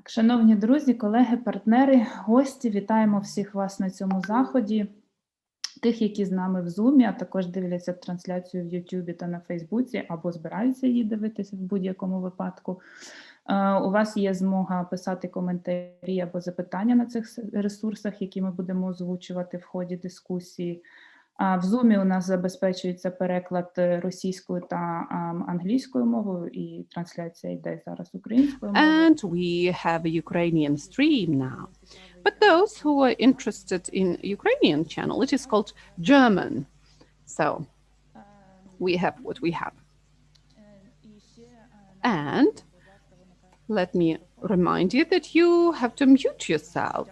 Так, шановні друзі, колеги, партнери, гості, вітаємо всіх вас на цьому заході. Тих, які з нами в Zoom, а також дивляться трансляцію в YouTube та на Фейсбуці, або збираються її дивитися в будь-якому випадку. У вас є змога писати коментарі або запитання на цих ресурсах, які ми будемо озвучувати в ході дискусії. В Zoom у нас забезпечується переклад російською та англійською мовою, і трансляція йде зараз українською мовою. And we have a Ukrainian stream now. But those who are interested in Ukrainian channel, it is called German. So we have what we have. And let me remind you that you have to mute yourself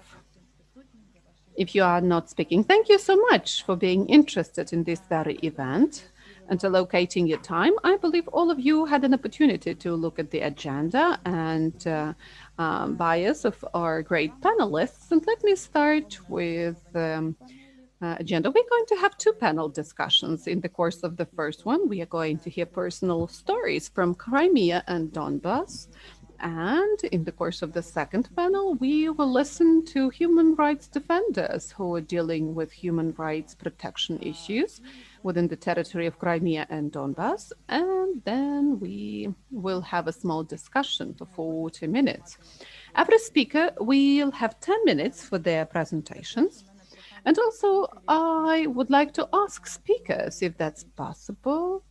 if you are not speaking. Thank you so much for being interested in this very event and allocating your time. I believe all of you had an opportunity to look at the agenda and bios of our great panelists. And let me start with agenda. We're going to have two panel discussions. In the course of the first one, we are going to hear personal stories from Crimea and Donbas. And in the course of the second panel, we will listen to human rights defenders who are dealing with human rights protection issues within the territory of Crimea and Donbas. And then we will have a small discussion for 40 minutes. Every speaker will have 10 minutes for their presentations. And also, I would like to ask speakers if that's possible.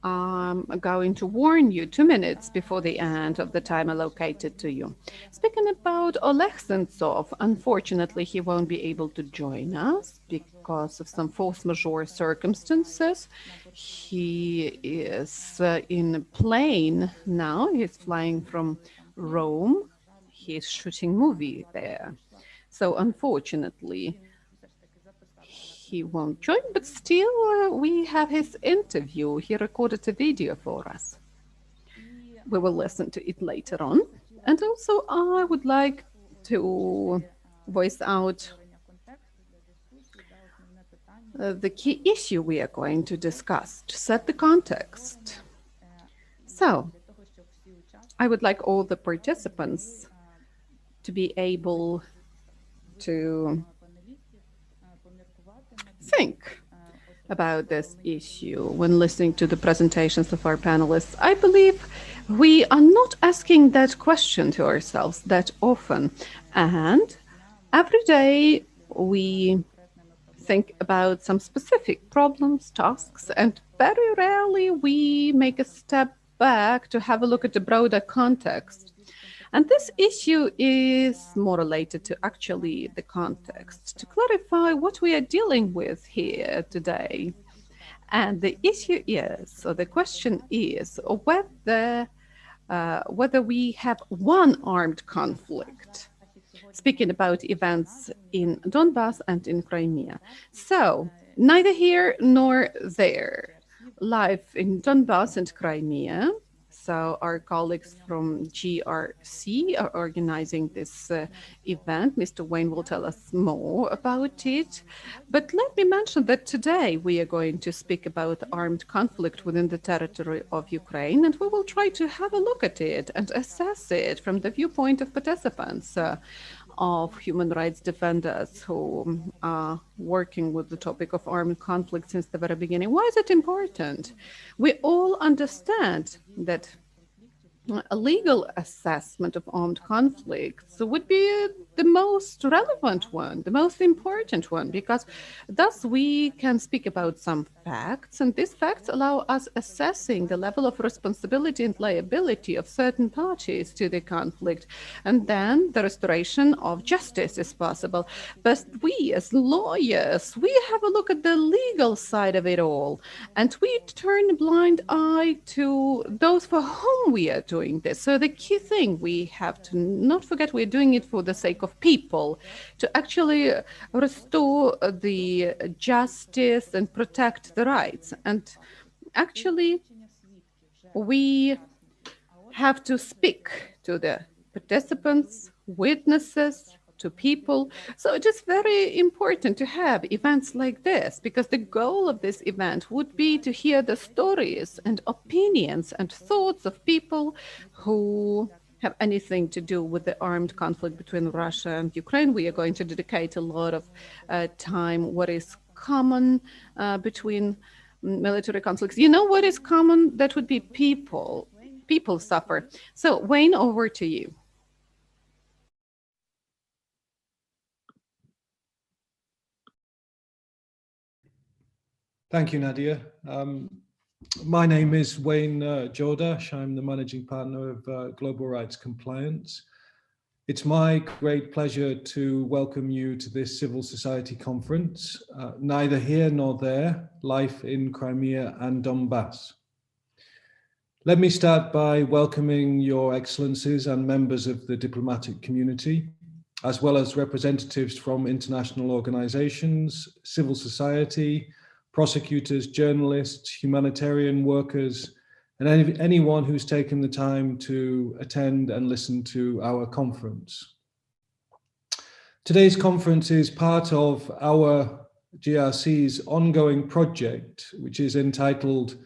I'm going to warn you 2 minutes before the end of the time allocated to you. Speaking about Oleg Sentsov, unfortunately, he won't be able to join us because of some force majeure circumstances. He is in a plane now. He's flying from Rome. He's shooting movie there. So unfortunately, he won't join, but still we have his interview. He recorded a video for us. We will listen to it later on. And also I would like to voice out the key issue we are going to discuss, to set the context. So I would like all the participants to be able to think about this issue when listening to the presentations of our panelists. I believe we are not asking that question to ourselves that often. And every day we think about some specific problems, tasks, and very rarely we make a step back to have a look at the broader context. And this issue is more related to actually the context, to clarify what we are dealing with here today. And the issue is, or the question is, whether we have one armed conflict, speaking about events in Donbas and in Crimea. So neither here nor there. Live in Donbas and Crimea. So our colleagues from GRC are organizing this event. Mr. Wayne will tell us more about it. But let me mention that today we are going to speak about armed conflict within the territory of Ukraine, and we will try to have a look at it and assess it from the viewpoint of participants, of human rights defenders who are working with the topic of armed conflict since the very beginning. Why is it important? We all understand that a legal assessment of armed conflicts would be the most relevant one, the most important one, because thus we can speak about some facts, and these facts allow us assessing the level of responsibility and liability of certain parties to the conflict, and then the restoration of justice is possible. But we as lawyers, we have a look at the legal side of it all, and we turn a blind eye to those for whom we are doing this. So the key thing we have to not forget, we're doing it for the sake of people, to actually restore the justice and protect the rights. And actually, we have to speak to the participants, witnesses, to people. So it is very important to have events like this, because the goal of this event would be to hear the stories and opinions and thoughts of people who have anything to do with the armed conflict between Russia and Ukraine. We are going to dedicate a lot of time what is common between military conflicts. You know what is common? That would be people. People suffer. So Wayne, over to you. Thank you, Nadia. My name is Wayne Jordash. I'm the managing partner of Global Rights Compliance. It's my great pleasure to welcome you to this civil society conference, neither here nor there, Life in Crimea and Donbas. Let me start by welcoming your excellencies and members of the diplomatic community, as well as representatives from international organizations, civil society, prosecutors, journalists, humanitarian workers, and anyone who's taken the time to attend and listen to our conference. Today's conference is part of our GRC's ongoing project, which is entitled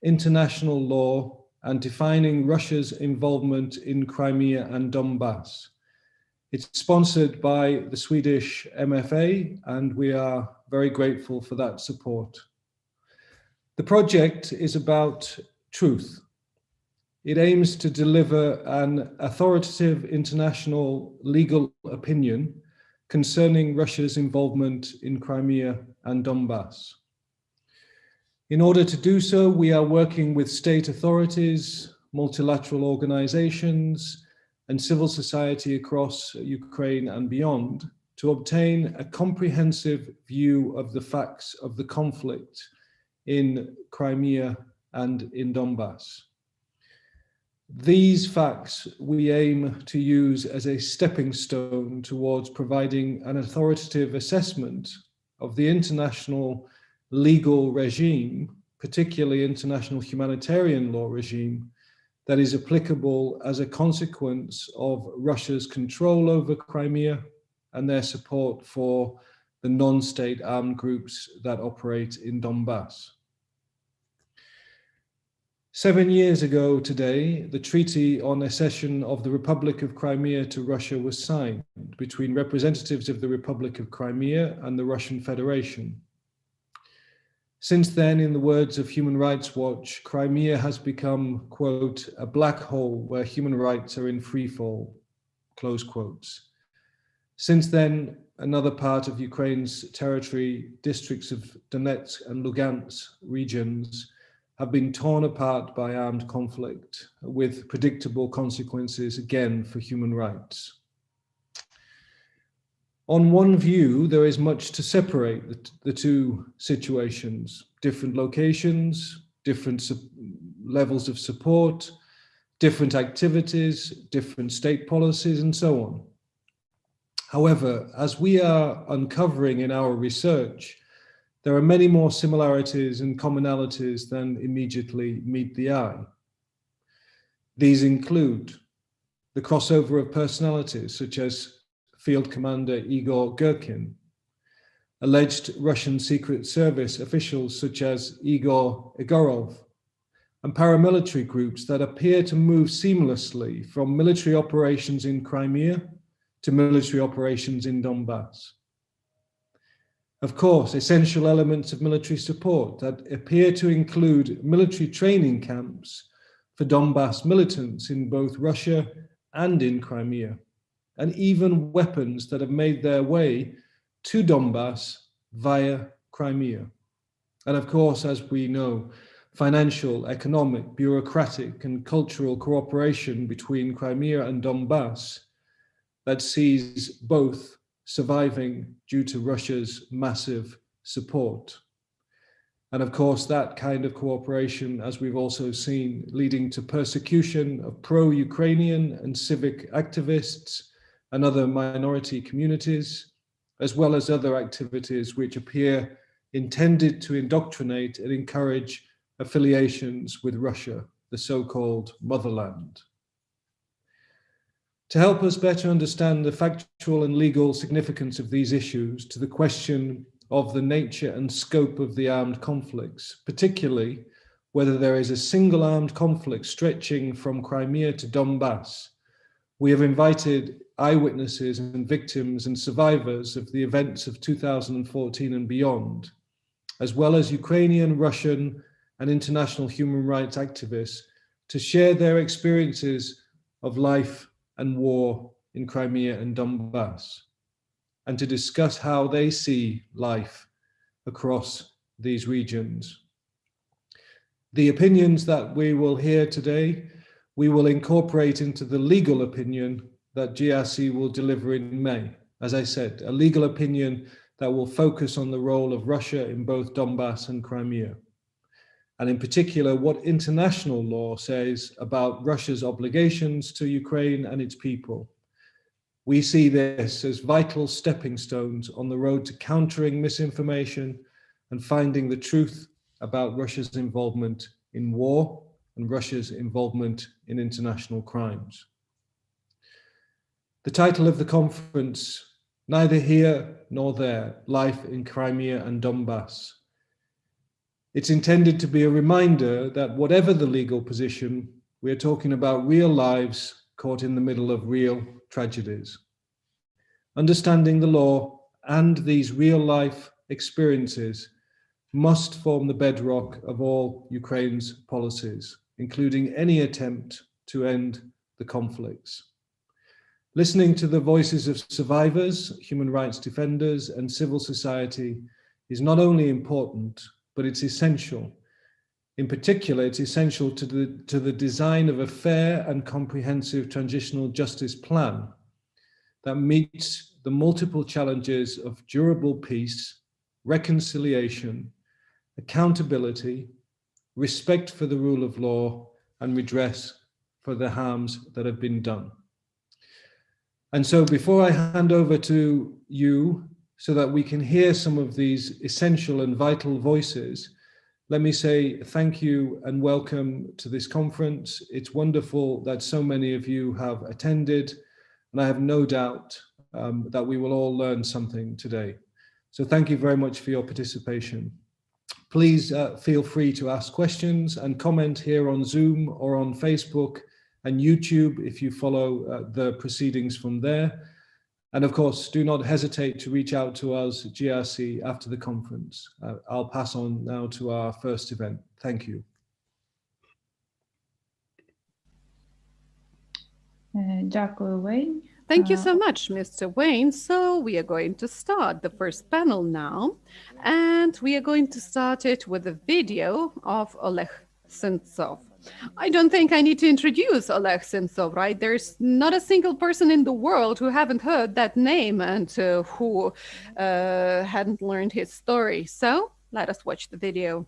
International Law and Defining Russia's Involvement in Crimea and Donbas. It's sponsored by the Swedish MFA, and we are very grateful for that support. The project is about truth. It aims to deliver an authoritative international legal opinion concerning Russia's involvement in Crimea and Donbas. In order to do so, we are working with state authorities, multilateral organizations, and civil society across Ukraine and beyond to obtain a comprehensive view of the facts of the conflict in Crimea and in Donbas. These facts we aim to use as a stepping stone towards providing an authoritative assessment of the international legal regime, particularly international humanitarian law regime, that is applicable as a consequence of Russia's control over Crimea and their support for the non-state armed groups that operate in Donbas. 7 years ago today, the Treaty on Accession of the Republic of Crimea to Russia was signed between representatives of the Republic of Crimea and the Russian Federation. Since then, in the words of Human Rights Watch, Crimea has become, quote, a black hole where human rights are in free fall, close quotes. Since then, another part of Ukraine's territory, districts of Donetsk and Luhansk regions, have been torn apart by armed conflict, with predictable consequences again for human rights. On one view, there is much to separate the two situations: different locations, different levels of support, different activities, different state policies, and so on. However, as we are uncovering in our research, there are many more similarities and commonalities than immediately meet the eye. These include the crossover of personalities, such as Field Commander Igor Girkin, alleged Russian Secret Service officials such as Igor Egorov, and paramilitary groups that appear to move seamlessly from military operations in Crimea to military operations in Donbas. Of course, essential elements of military support that appear to include military training camps for Donbas militants in both Russia and in Crimea, and even weapons that have made their way to Donbas via Crimea. And of course, as we know, financial, economic, bureaucratic, and cultural cooperation between Crimea and Donbas that sees both surviving due to Russia's massive support. And of course, that kind of cooperation, as we've also seen, leading to persecution of pro-Ukrainian and civic activists and other minority communities, as well as other activities which appear intended to indoctrinate and encourage affiliations with Russia, the so-called motherland. To help us better understand the factual and legal significance of these issues to the question of the nature and scope of the armed conflicts, particularly whether there is a single armed conflict stretching from Crimea to Donbas, we have invited eyewitnesses and victims and survivors of the events of 2014 and beyond, as well as Ukrainian, Russian, and international human rights activists to share their experiences of life and war in Crimea and Donbas, and to discuss how they see life across these regions. The opinions that we will hear today, we will incorporate into the legal opinion that GRC will deliver in May. As I said, a legal opinion that will focus on the role of Russia in both Donbas and Crimea, and in particular, what international law says about Russia's obligations to Ukraine and its people. We see this as vital stepping stones on the road to countering misinformation and finding the truth about Russia's involvement in war and Russia's involvement in international crimes. The title of the conference, Neither Here Nor There, Life in Crimea and Donbas. It's intended to be a reminder that whatever the legal position, we are talking about real lives caught in the middle of real tragedies. Understanding the law and these real life experiences must form the bedrock of all Ukraine's policies, including any attempt to end the conflicts. Listening to the voices of survivors, human rights defenders, and civil society is not only important, but it's essential. In particular, it's essential to the design of a fair and comprehensive transitional justice plan that meets the multiple challenges of durable peace, reconciliation, accountability, respect for the rule of law, and redress for the harms that have been done. And so before I hand over to you so that we can hear some of these essential and vital voices, let me say thank you and welcome to this conference. It's wonderful that so many of you have attended, and I have no doubt that we will all learn something today. So thank you very much for your participation. Please feel free to ask questions and comment here on Zoom or on Facebook and YouTube if you follow the proceedings from there. And of course, do not hesitate to reach out to us at GRC after the conference. I'll pass on now to our first event. Thank you. Дякую, Wayne. Thank you so much, Mr. Wayne. So we are going to start the first panel now, and we are going to start it with a video of Oleg Sentsov. I don't think I need to introduce Oleg Sentsov, right? There's not a single person in the world who haven't heard that name and who hadn't learned his story. So let us watch the video.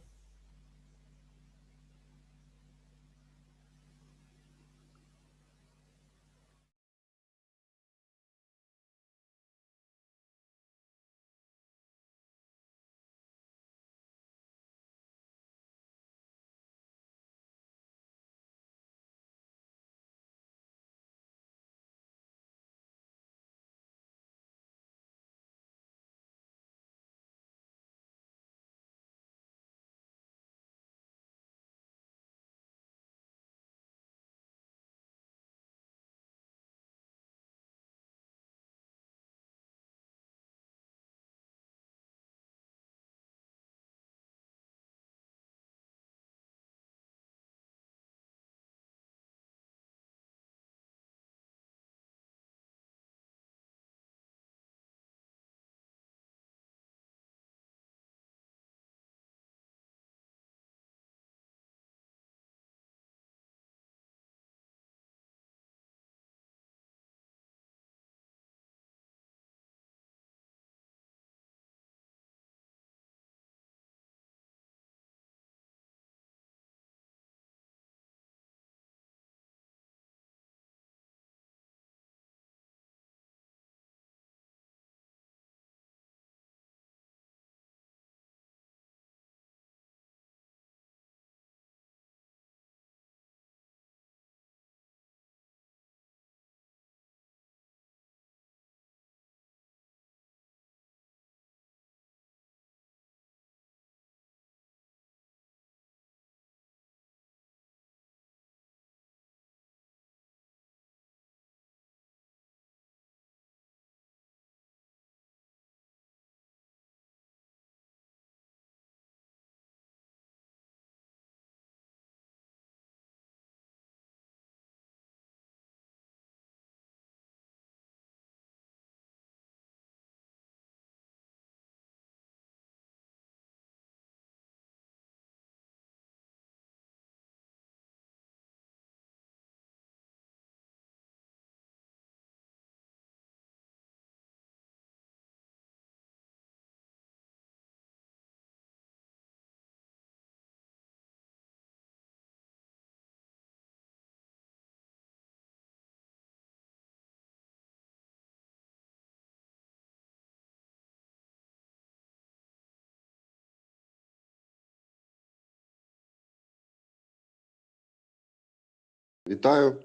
Вітаю,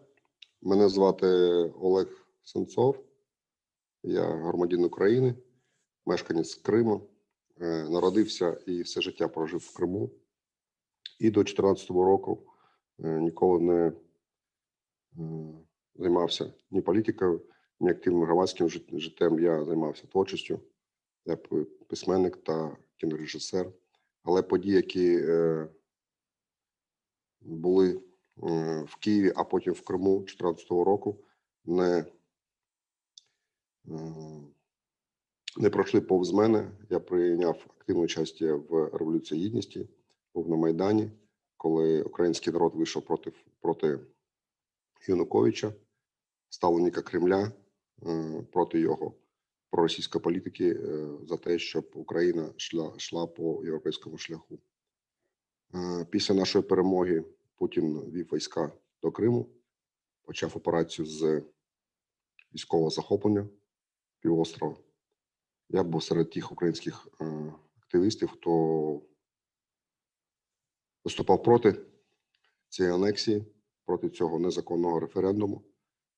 мене звати Олег Сенцов, я громадянин України, мешканець Криму, народився і все життя прожив в Криму. І до 2014 року ніколи не займався ні політикою, ні активним громадським життям. Я займався творчістю, я письменник та кінорежисер. Але події, які були в Києві, а потім в Криму 2014 року, не пройшли повз мене. Я прийняв активну участь в Революції Гідності, був на Майдані, коли український народ вийшов проти Януковича, ставленника Кремля, проти його проросійської політики, за те, щоб Україна йшла по європейському шляху. Після нашої перемоги Путін вів війська до Криму, почав операцію з військового захоплення півострова. Я був серед тих українських активістів, хто виступав проти цієї анексії, проти цього незаконного референдуму.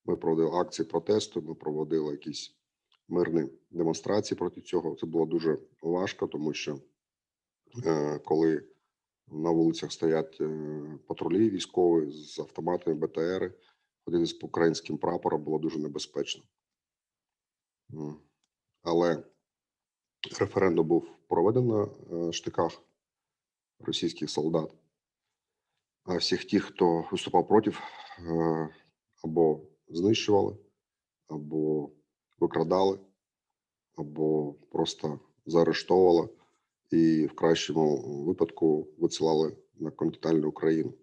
Ми проводили акції протесту, ми проводили якісь мирні демонстрації проти цього. Це було дуже важко, тому що коли на вулицях стоять патрулі військові з автоматами, БТРи, ходити з українським прапором було дуже небезпечно. Але референдум був проведений на штиках російських солдат. А всіх тих, хто виступав проти, або знищували, або викрадали, або просто заарештовували і в кращому випадку висилали на континентальну Україну.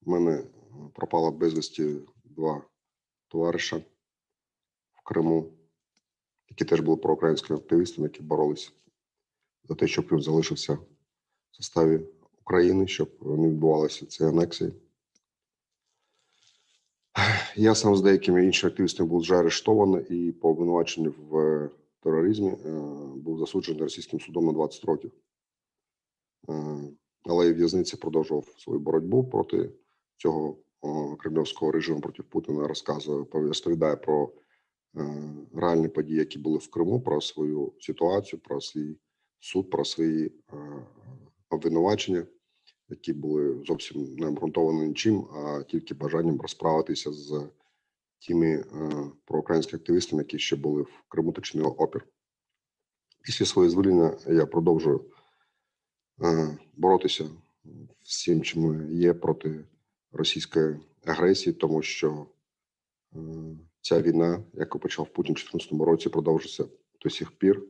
У мене пропало безвісті 2 товариша в Криму, які теж були проукраїнськими активістами, які боролися за те, щоб Крим залишився в составі України, щоб не відбувалося цієї анексії. Я сам з деякими іншими активістами був вже арештований і по обвинуваченню в тероризмі був засуджений російським судом на 20 років. Але і в в'язниці продовжував свою боротьбу проти цього кремлівського режиму, проти Путіна, розповідає про реальні події, які були в Криму, про свою ситуацію, про свій суд, про свої обвинувачення, які були зовсім не обґрунтовані нічим, а тільки бажанням розправитися з тими проукраїнськими активістами, які ще були в Криму та чинили опір. Після свого звільнення я продовжую боротися всім, чим є, проти російської агресії, тому що ця війна, яку почав Путін у 2014 році, продовжується до сих пір.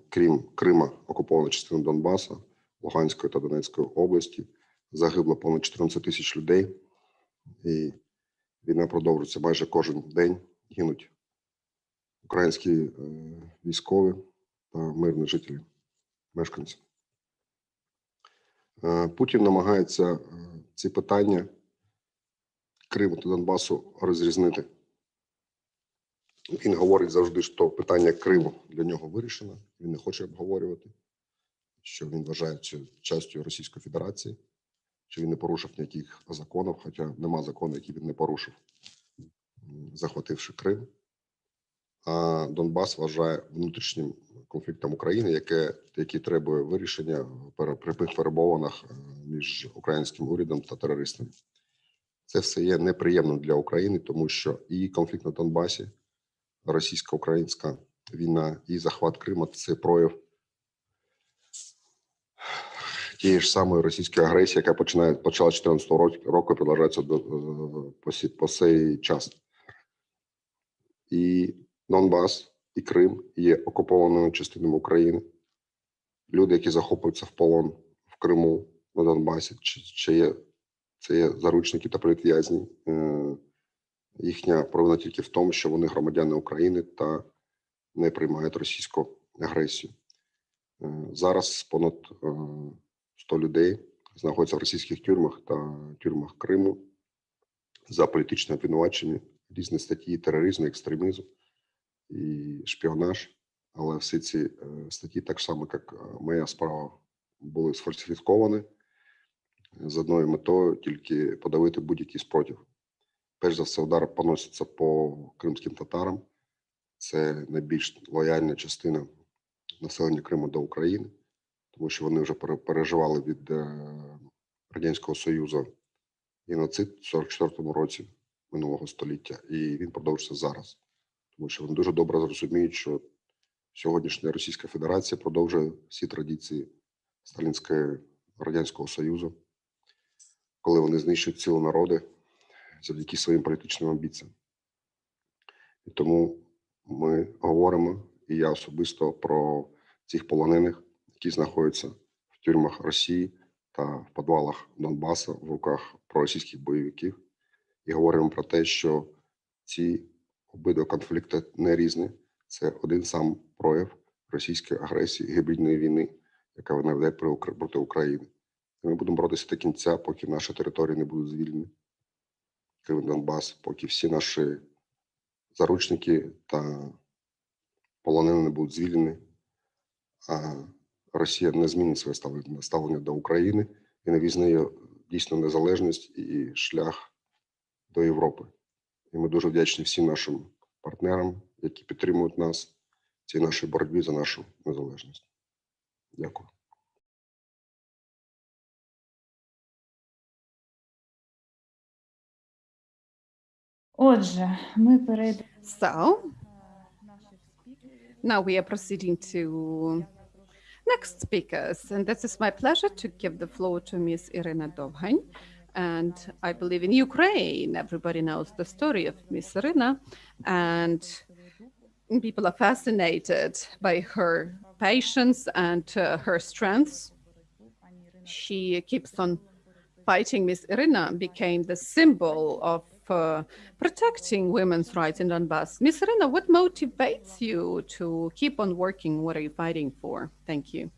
Крім Крима, окупована частина Донбаса, Луганської та Донецької області, загибло понад 14 тисяч людей. І війна продовжується майже кожен день. Гинуть українські військові та мирні жителі, мешканці. Путін намагається ці питання Криму та Донбасу розрізнити. Він говорить завжди, що питання Криму для нього вирішено, він не хоче обговорювати, що він вважає це частю Російської Федерації, що він не порушив ніяких законів, хоча нема закону, який він не порушив, захвативши Крим. А Донбас вважає внутрішнім конфліктом України, який требує вирішення при перемовинах між українським урядом та терористами. Це все є неприємним для України, тому що і конфлікт на Донбасі, російсько-українська війна і захват Криму – це прояв тієї ж самої російської агресії, яка почала 2014 року і продовжується по цей час. І Донбас, і Крим є окупованими частинами України. Люди, які захоплюються в полон в Криму, на Донбасі, це є заручники та політв'язні. Їхня провина тільки в тому, що вони громадяни України та не приймають російську агресію. Зараз понад 100 людей знаходяться в російських тюрмах та тюрмах Криму за політичне обвинувачення, різні статті тероризму, екстремізму і шпіонаж. Але всі ці статті, так само, як моя справа, були сфальсифіковані. з одною метою – тільки подавити будь-який спротив. Перш за все, удар поноситься по кримським татарам. Це найбільш лояльна частина населення Криму до України, тому що вони вже переживали від Радянського Союзу геноцид в 1944 році минулого століття, і він продовжиться зараз. Тому що вони дуже добре зрозуміють, що сьогоднішня Російська Федерація продовжує всі традиції Сталінського Радянського Союзу, коли вони знищують цілі народи завдяки своїм політичним амбіціям. І тому ми говоримо, і я особисто, про цих полонених, які знаходяться в тюрмах Росії та в підвалах Донбасу в руках проросійських бойовиків. І говоримо про те, що ці обидва конфлікти не різні. Це один сам прояв російської агресії, гібридної війни, яка вона веде проти України. І ми будемо боротися до кінця, поки наші території не будуть звільнені. Крим, Донбас, поки всі наші заручники та полонені не будуть звільнені, а Росія не змінить своє ставлення до України і не визнає дійсно незалежність і шлях до Європи. І ми дуже вдячні всім нашим партнерам, які підтримують нас в цій нашій боротьбі за нашу незалежність. Дякую. Отже, ми перейдемо. So, now we are proceeding to next speakers, and this is my pleasure to give the floor to Ms. Irina Dovhany. And I believe in Ukraine, everybody knows the story of Ms. Irina, and people are fascinated by her patience and her strength. She keeps on fighting. Ms. Irina became the symbol of protecting women's rights in Donbas. Ms. Irina, what motivates you to keep on working? What are you fighting for? Thank you.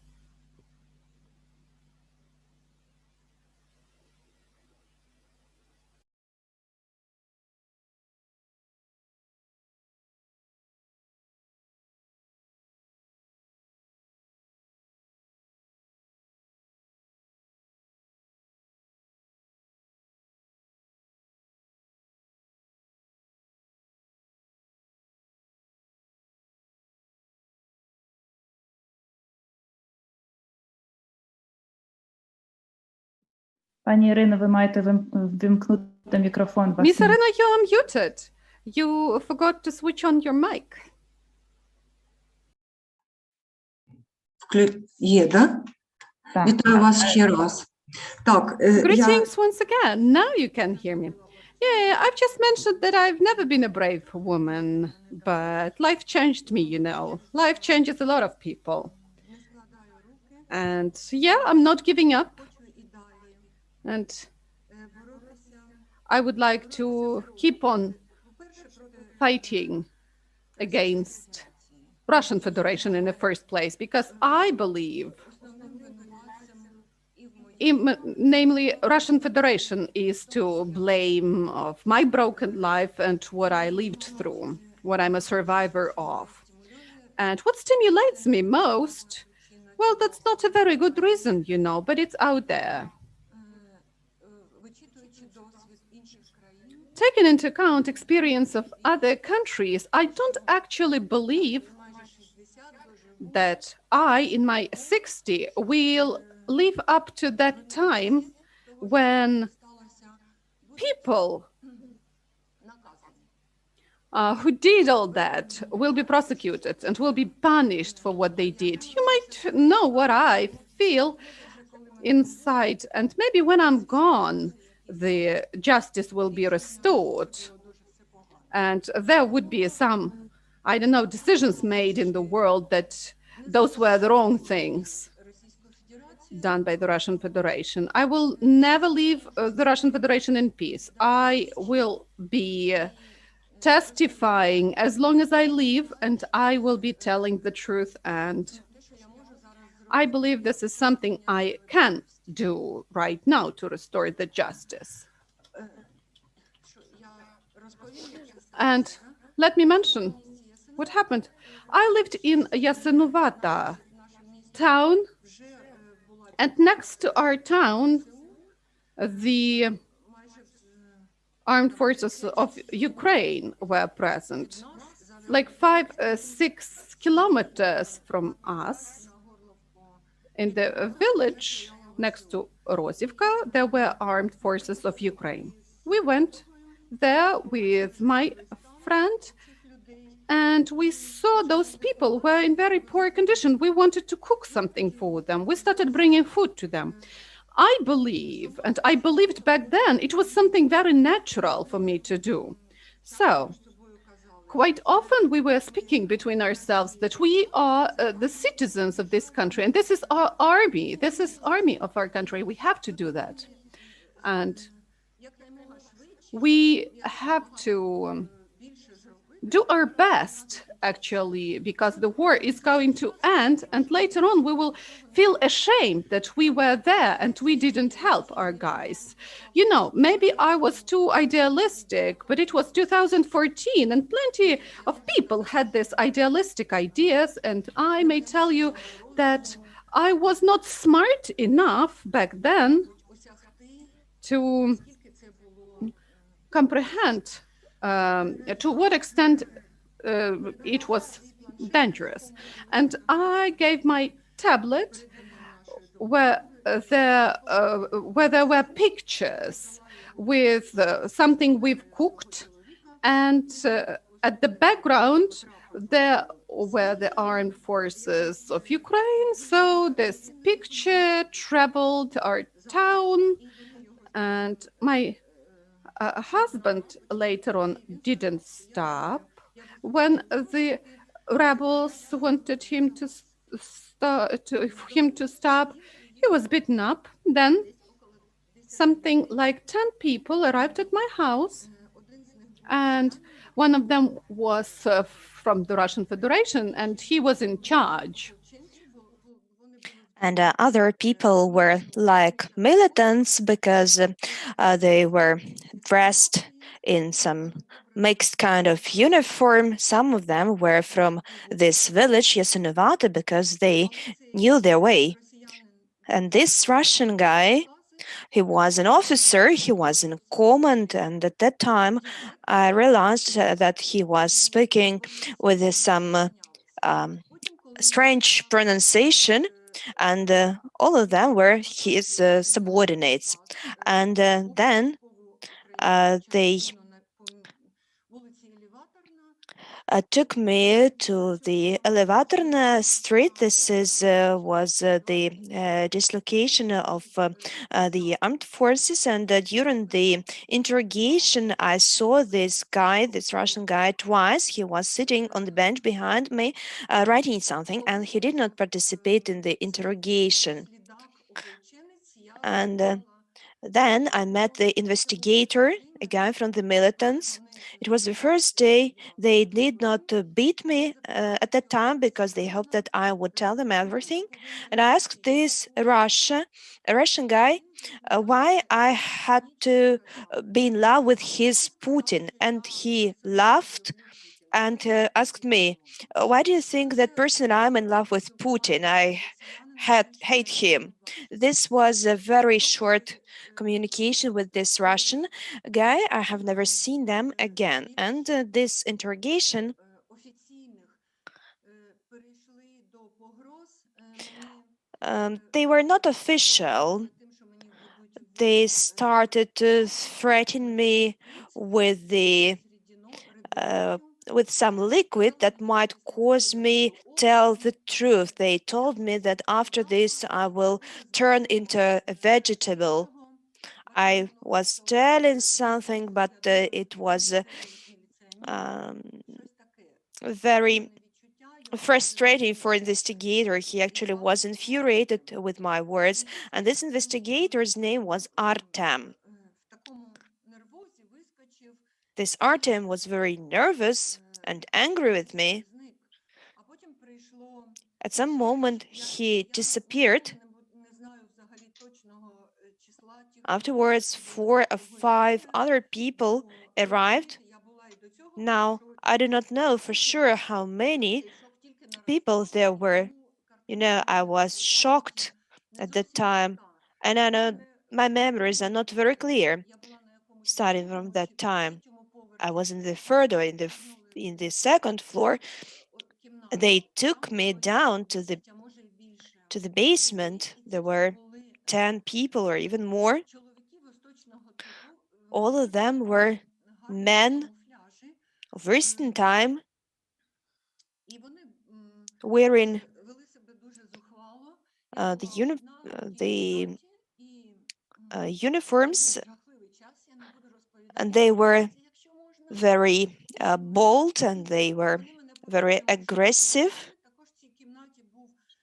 Пані Ірино, ви маєте вимкнути мікрофон. Ms. Irina, you're unmuted. You forgot to switch on your mic. Є, да? Так. Вітаю вас ще раз. Так, я... Greetings once again. Now you can hear me. Yeah, I've just mentioned that I've never been a brave woman, but life changed me, you know. Life changes a lot of people. And yeah, I'm not giving up. And I would like to keep on fighting against Russian Federation in the first place, because I believe, namely, Russian Federation is to blame of my broken life and what I lived through, what I'm a survivor of. And what stimulates me most, well, that's not a very good reason, you know, but it's out there. Taking into account experience of other countries, I don't actually believe that I, in my 60s, will live up to that time when people who did all that will be prosecuted and will be punished for what they did. You might know what I feel inside, and maybe when I'm gone, the justice will be restored, and there would be some, I don't know, decisions made in the world that those were the wrong things done by the Russian Federation. I will never leave the Russian Federation in peace. I will be testifying as long as I live, and I will be telling the truth, and I believe this is something I can do right now to restore the justice. And let me mention what happened. I lived in Yasenovata town, and next to our town, the armed forces of Ukraine were present, like 5-6 kilometers from us. In the village next to Rozivka, there were armed forces of Ukraine. We went there with my friend, and we saw those people were in very poor condition. We wanted to cook something for them. We started bringing food to them. I believe, and I believed back then, it was something very natural for me to do. So, quite often we were speaking between ourselves that we are the citizens of this country, and this is our army. This is army of our country. We have to do that. And we have to do our best, actually, because the war is going to end, and later on we will feel ashamed that we were there and we didn't help our guys. You know, maybe I was too idealistic, but it was 2014 and plenty of people had these idealistic ideas, and I may tell you that I was not smart enough back then to comprehend to what extent it was dangerous. And I gave my tablet where there were pictures with something we've cooked, and at the background there were the armed forces of Ukraine. So this picture traveled our town, and my husband later on didn't stop when the rebels wanted him to stop. He was beaten up. Then something like 10 people arrived at my house, and one of them was from the Russian Federation, and he was in charge. And other people were like militants because they were dressed in some mixed kind of uniform. Some of them were from this village, Yasenovata, because they knew their way. And this Russian guy, he was an officer, he was in command, and at that time I realized that he was speaking with some strange pronunciation, and all of them were his subordinates. And then they took me to the Elevatorna street. This was the dislocation of the armed forces, and during the interrogation I saw this guy, this Russian guy, twice. He was sitting on the bench behind me writing something, and he did not participate in the interrogation. And then I met the investigator, a guy from the militants. It was the first day. They did not beat me at that time because they hoped that I would tell them everything. And I asked this a Russian guy, why I had to be in love with his Putin. And he laughed and asked me, why do you think that person I'm in love with Putin? I hate him. This was a very short communication with this Russian guy. I have never seen them again. And this interrogation they were not official. They started to threaten me with with some liquid that might cause me tell the truth. They told me that after this I will turn into a vegetable. I was telling something, but it was very frustrating for investigator. He actually was infuriated with my words, and this investigator's name was Artem. This Artem was very nervous and angry with me. At some moment, he disappeared. Afterwards, 4 or 5 other people arrived. Now, I do not know for sure how many people there were. You know, I was shocked at that time, and I know my memories are not very clear. Starting from that time, I was in the third or in the second floor. They took me down to the basement. There were 10 people or even more. All of them were men of recent time, wearing the uniforms, and they were very bold, and they were very aggressive,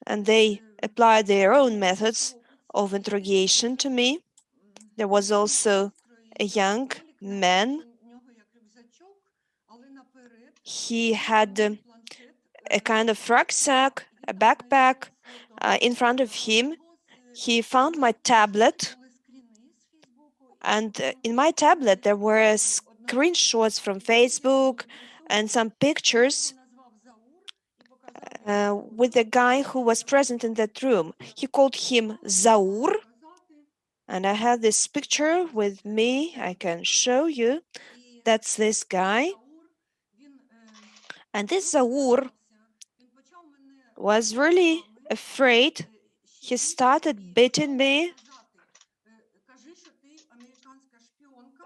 and they applied their own methods of interrogation to me. There was also a young man. He had a kind of rucksack, a backpack in front of him. He found my tablet, and in my tablet there were screenshots from Facebook and some pictures with the guy who was present in that room. He called him Zaur, and I have this picture with me. I can show you. That's this guy. And this Zaur was really afraid. He started beating me,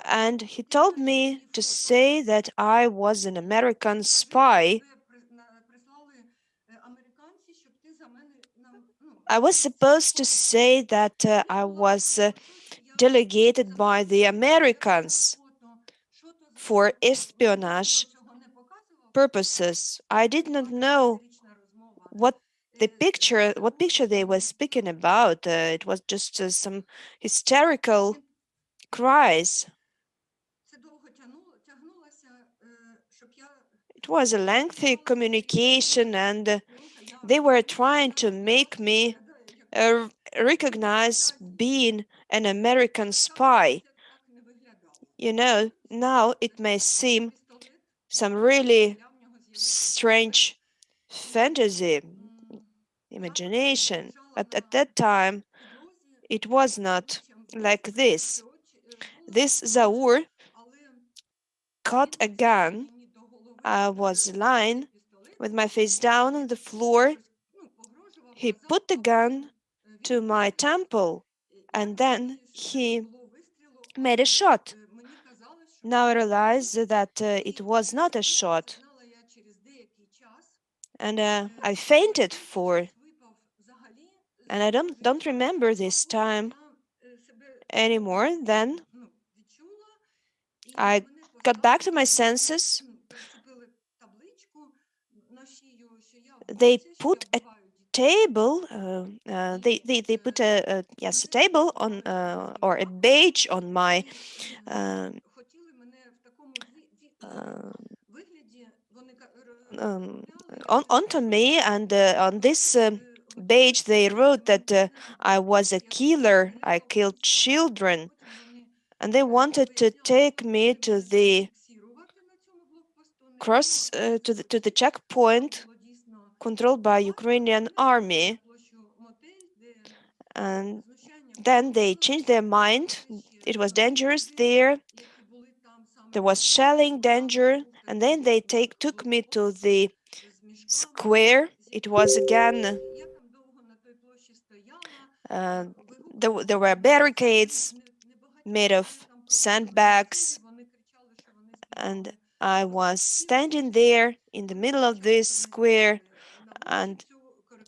and he told me to say that I was an American spy. I was supposed to say that I was delegated by the Americans for espionage purposes. I did not know what picture they were speaking about. It was just some hysterical cries. It was a lengthy communication, and they were trying to make me recognize being an American spy. You know, now it may seem some really strange fantasy, imagination, but at that time it was not like this. This Zaur caught a gun. I was lying with my face down on the floor. He put the gun to my temple, and then he made a shot. Now I realize that it was not a shot, and I fainted and I don't remember this time anymore. Then I got back to my senses. They put a table. They put a table on or a badge on my onto me, and on this badge they wrote that I was a killer. I killed children, and they wanted to take me to the to the checkpoint controlled by Ukrainian army, and then they changed their mind. It was dangerous there. There was shelling danger, and then they took me to the square. It was again there were barricades made of sandbags, and I was standing there in the middle of this square, and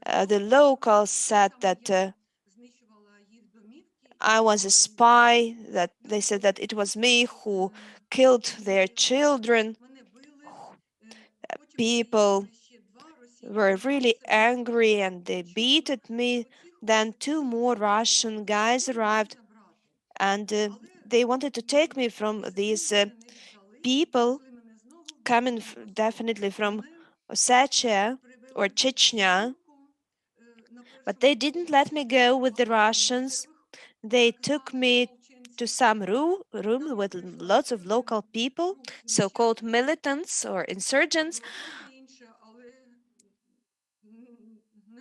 the locals said that I was a spy, that they said that it was me who killed their children. People were really angry, and they beat at me. Then 2 more Russian guys arrived, and they wanted to take me from these people coming definitely from Ossetia or Chechnya, but they didn't let me go with the Russians. They took me to some room with lots of local people, so-called militants or insurgents.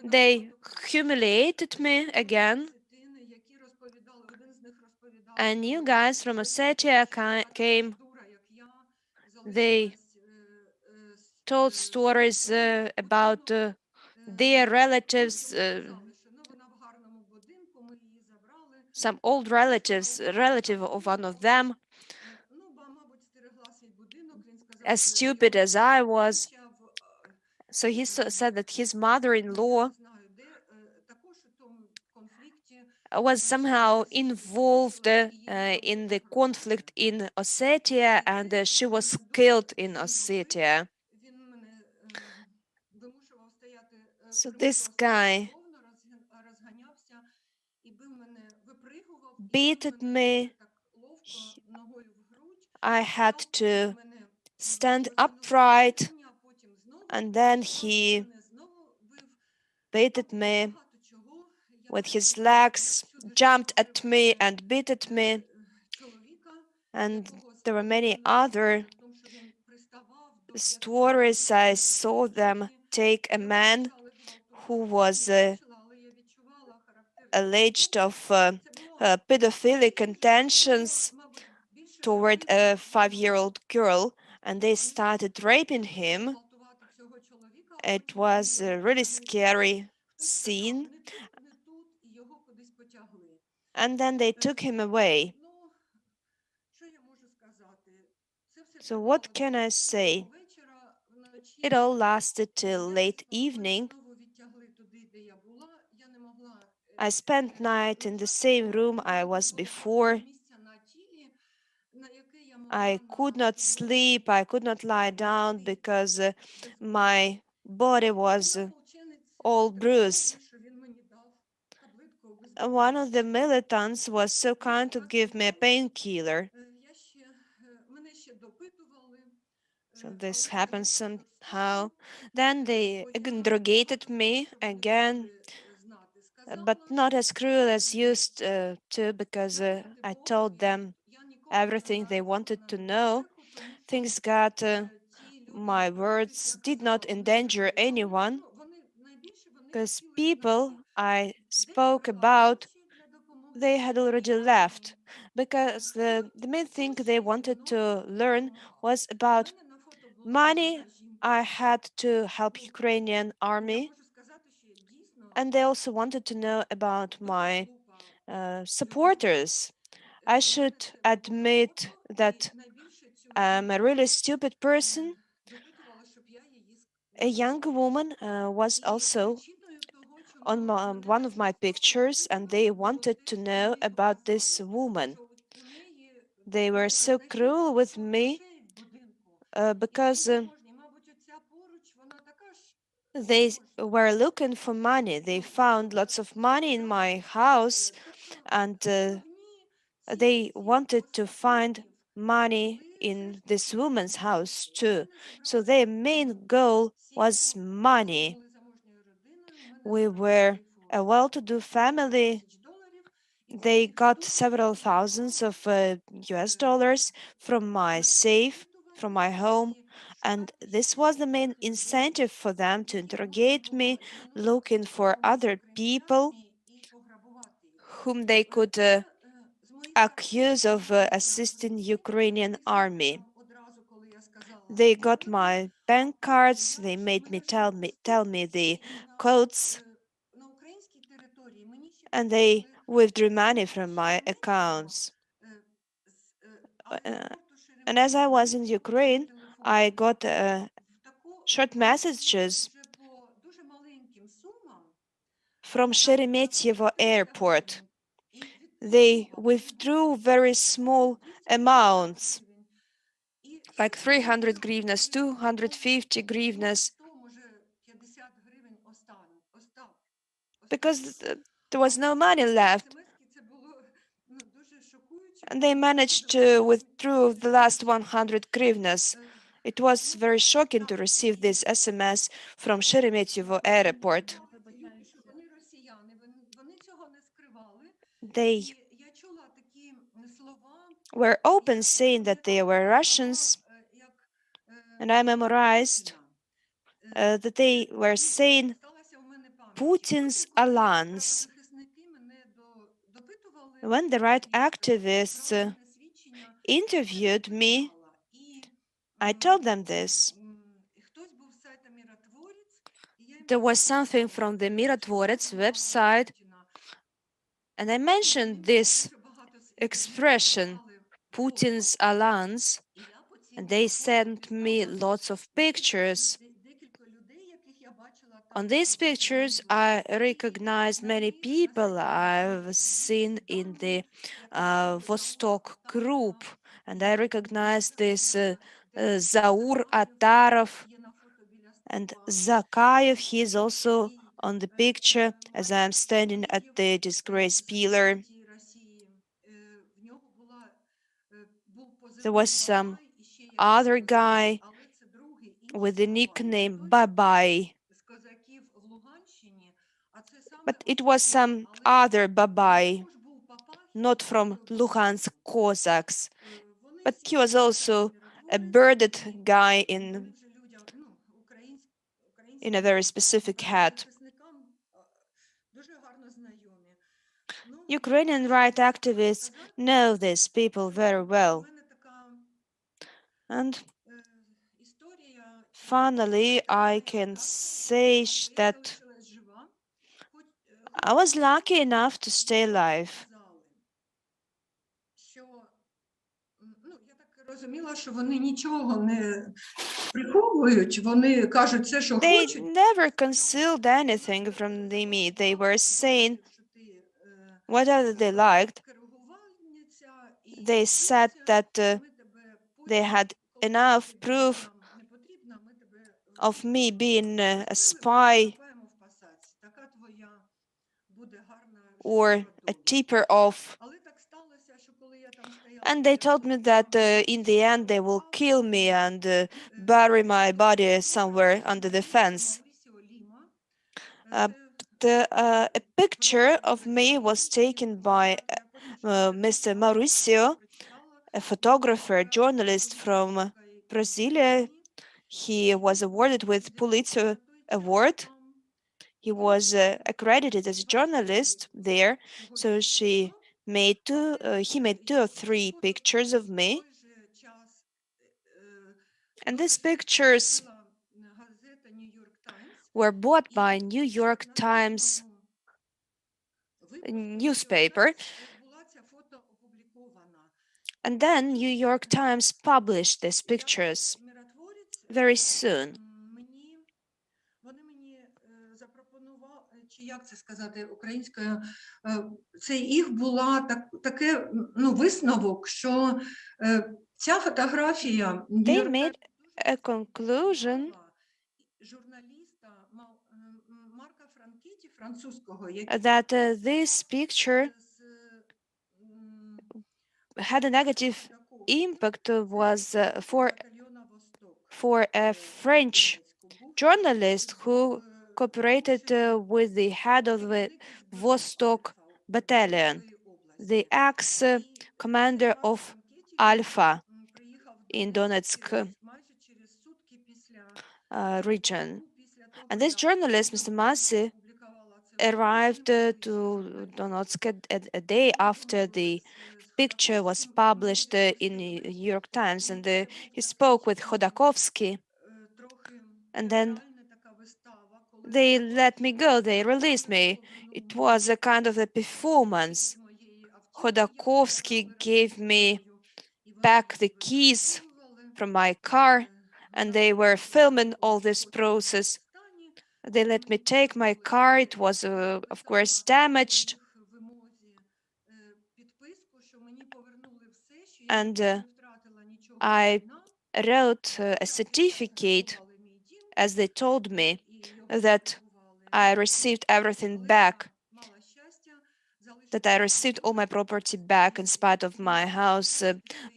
They humiliated me again. And new guys from Ossetia came. They told stories about their relatives, some old relative of one of them. As stupid as I was, so he said that his mother-in-law was somehow involved in the conflict in Ossetia, and she was killed in Ossetia. So this guy beat me. I had to stand upright, and then he beat me with his legs, jumped at me and beat at me. And there were many other stories. I saw them take a man who was alleged of pedophilic intentions toward a 5-year-old girl, and they started raping him. It was a really scary scene. And then they took him away. So what can I say? It all lasted till late evening. I spent night in the same room I was before. I could not sleep, I could not lie down because my body was all bruised. One of the militants was so kind to give me a painkiller. So this happened somehow. Then they interrogated me again, but not as cruel as used to, because I told them everything they wanted to know. Things got, my words did not endanger anyone, because people I spoke about, they had already left, because the main thing they wanted to learn was about money I had to help Ukrainian army, and they also wanted to know about my supporters. I should admit that I'm a really stupid person. A young woman was also on one of my pictures, and they wanted to know about this woman. They were so cruel with me because they were looking for money. They found lots of money in my house, and they wanted to find money in this woman's house too. So their main goal was money. We were a well-to-do family. They got several thousands of US dollars from my safe, from my home, and this was the main incentive for them to interrogate me, looking for other people whom they could accuse of assisting Ukrainian army. They got my bank cards, they made me tell me the codes, and they withdrew money from my accounts. And as I was in Ukraine, I got short messages from Sheremetyevo airport. They withdrew very small amounts, like 300 hryvnias, 250 hryvnias, because there was no money left. And they managed to withdraw the last 100 hryvnias. It was very shocking to receive this SMS from Sheremetyevo airport. They were open saying that they were Russians, and I memorized that they were saying Putin's alliance. When the right activists interviewed me, I told them this. There was something from the Mirotvorets website, and I mentioned this expression, Putin's alliance, and they sent me lots of pictures. On these pictures, I recognized many people I've seen in the Vostok group, and I recognized this Zaur Atarov and Zakayev. He is also on the picture as I'm standing at the disgrace pillar. There was some other guy with the nickname Babai, but it was some other Babai, not from Luhansk Cossacks, but he was also a bearded guy in a very specific hat. Ukrainian right activists know these people very well. And finally, I can say that I was lucky enough to stay alive. They never concealed anything from me. They were saying whatever they liked. They said that they had enough proof of me being a spy or a tipper off. And they told me that in the end they will kill me and bury my body somewhere under the fence. A picture of me was taken by Mr. Mauricio, a photographer, journalist from Brazil. He was awarded with Pulitzer Award. He was accredited as a journalist there, so he made two or three pictures of me. And these pictures were bought by New York Times newspaper. And then New York Times published these pictures very soon. They made a conclusion that this picture had a negative impact was for a French journalist who cooperated with the head of the Vostok battalion, the ex-commander of Alpha in Donetsk region. And this journalist, Mr. Masi, arrived to Donetsk a day after the picture was published in the New York Times, and he spoke with Khodakovsky, and then they let me go, they released me. It was a kind of a performance. Khodakovsky gave me back the keys from my car, and they were filming all this process. They let me take my car. It was, of course, damaged. And I wrote a certificate, as they told me, that I received everything back, that I received all my property back in spite of my house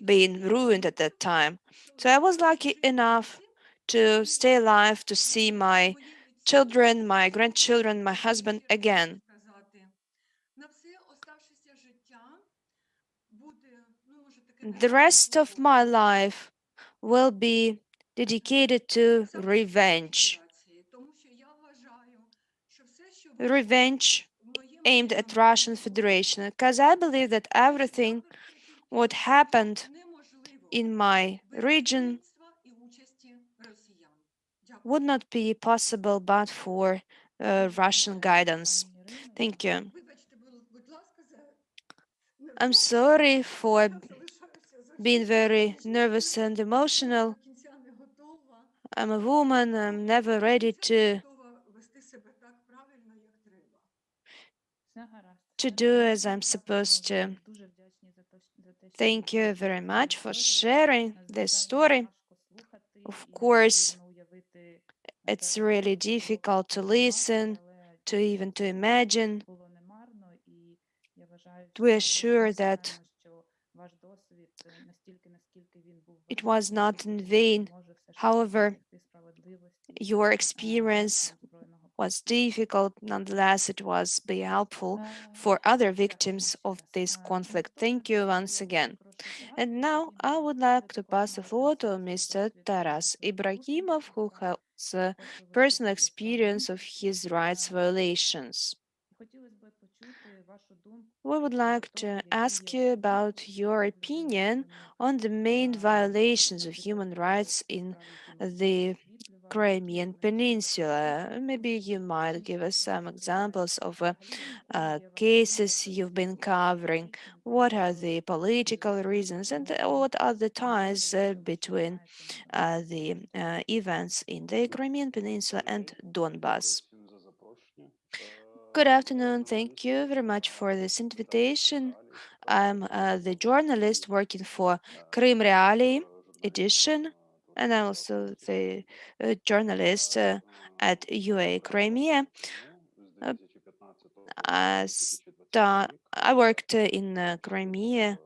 being ruined at that time. So I was lucky enough to stay alive, to see my children, my grandchildren, my husband again. The rest of my life will be dedicated to revenge. Revenge aimed at Russian Federation, because I believe that everything what happened in my region would not be possible but for Russian guidance. Thank you. I'm sorry for being very nervous and emotional. I'm a woman, I'm never ready to do as I'm supposed to. Thank you very much for sharing this story. Of course, it's really difficult to listen, to even to imagine. We are sure that it was not in vain. However, your experience was difficult. Nonetheless, it was be helpful for other victims of this conflict. Thank you once again. And now I would like to pass the floor to Mr. Taras Ibrahimov, who has personal experience of his rights violations. We would like to ask you about your opinion on the main violations of human rights in the Crimean Peninsula. Maybe you might give us some examples of cases you've been covering. What are the political reasons and what are the ties between the events in the Crimean Peninsula and Donbas? Good afternoon. Thank you very much for this invitation. I'm the journalist working for Crim Reali edition, and I'm also the journalist at UA Crimea. I worked in Crimea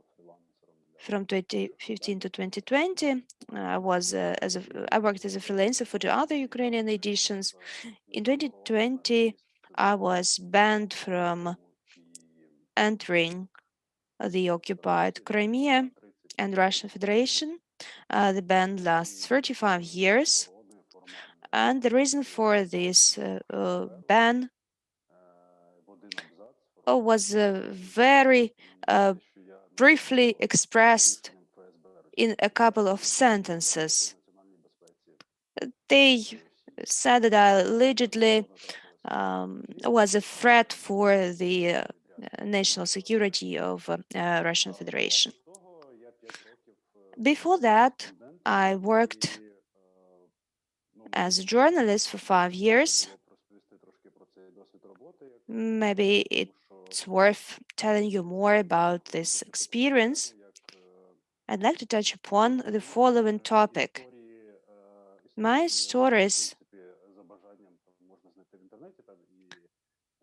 from 2015 to 2020. I worked as a freelancer for the other Ukrainian editions. In 2020, I was banned from entering the occupied Crimea and Russian Federation. The ban lasts 35 years. And the reason for this ban was very briefly expressed in a couple of sentences. They said that I allegedly was a threat for the national security of Russian Federation. Before that, I worked as a journalist for 5 years. Maybe it's worth telling you more about this experience. I'd like to touch upon the following topic. My stories,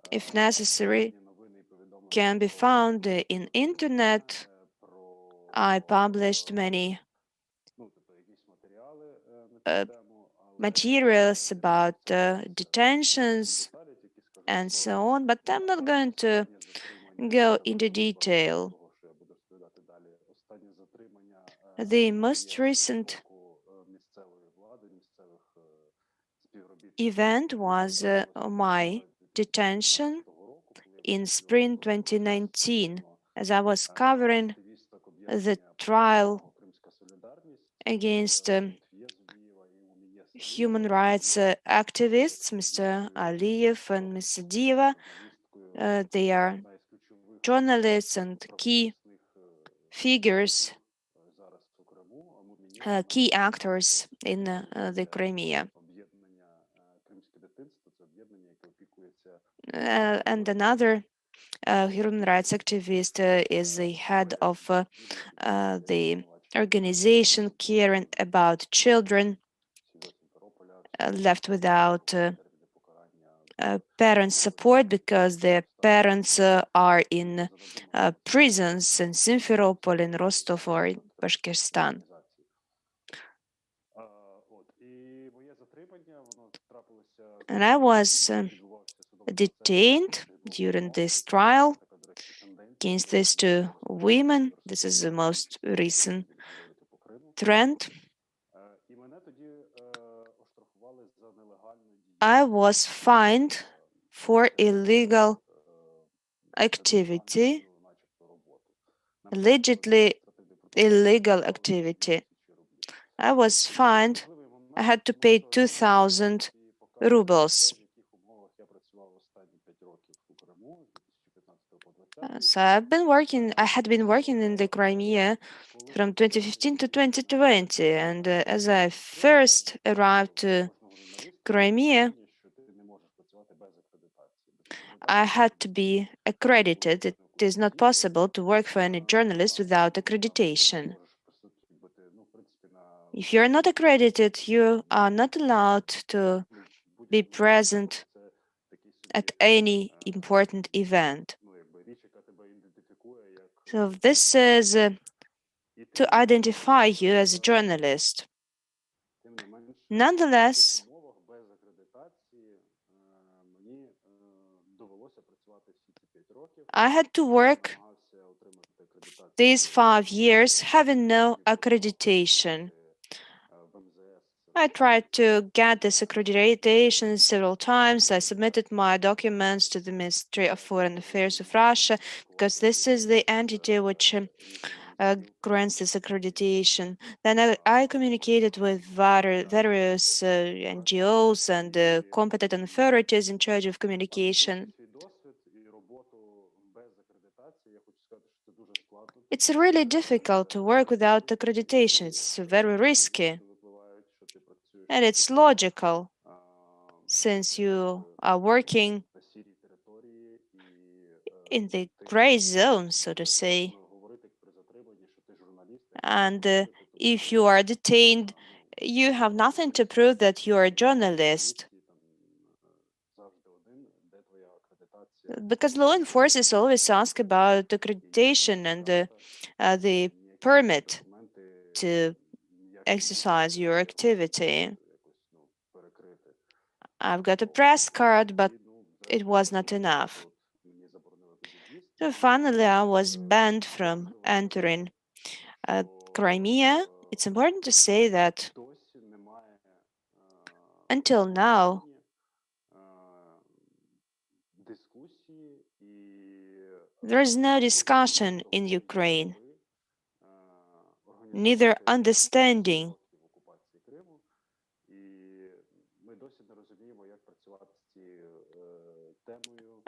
if necessary, can be found in internet. I published many materials about detentions and so on, but I'm not going to go into detail. The most recent event was my detention in spring 2019, as I was covering the trial against human rights activists, Mr. Aliyev and Ms. Diva. They are journalists and key figures, key actors in the Crimea. And another human rights activist is the head of the organization caring about children left without parent support because their parents are in prisons in Simferopol, in Rostov, or in Bashkirstan. And I was detained during this trial against these two women. This is the most recent trend. I was fined for illegal activity, allegedly illegal activity. I was fined. I had to pay 2,000 rubles. So I had been working in the Crimea from 2015 to 2020, and as I first arrived to Crimea, I had to be accredited. It is not possible to work for any journalist without accreditation. If you're not accredited, you are not allowed to be present at any important event. So this is to identify you as a journalist. Nonetheless, I had to work these 5 years having no accreditation. I tried to get this accreditation several times. I submitted my documents to the Ministry of Foreign Affairs of Russia because this is the entity which grants this accreditation. Then I communicated with various NGOs and competent authorities in charge of communication. It's really difficult to work without accreditation. It's very risky. And it's logical, since you are working in the gray zone, so to say. And if you are detained, you have nothing to prove that you are a journalist. Because law enforcers always ask about accreditation and the permit to exercise your activity. I've got a press card, but it was not enough. So finally, I was banned from entering Crimea. It's important to say that until now, there is no discussion in Ukraine, neither understanding.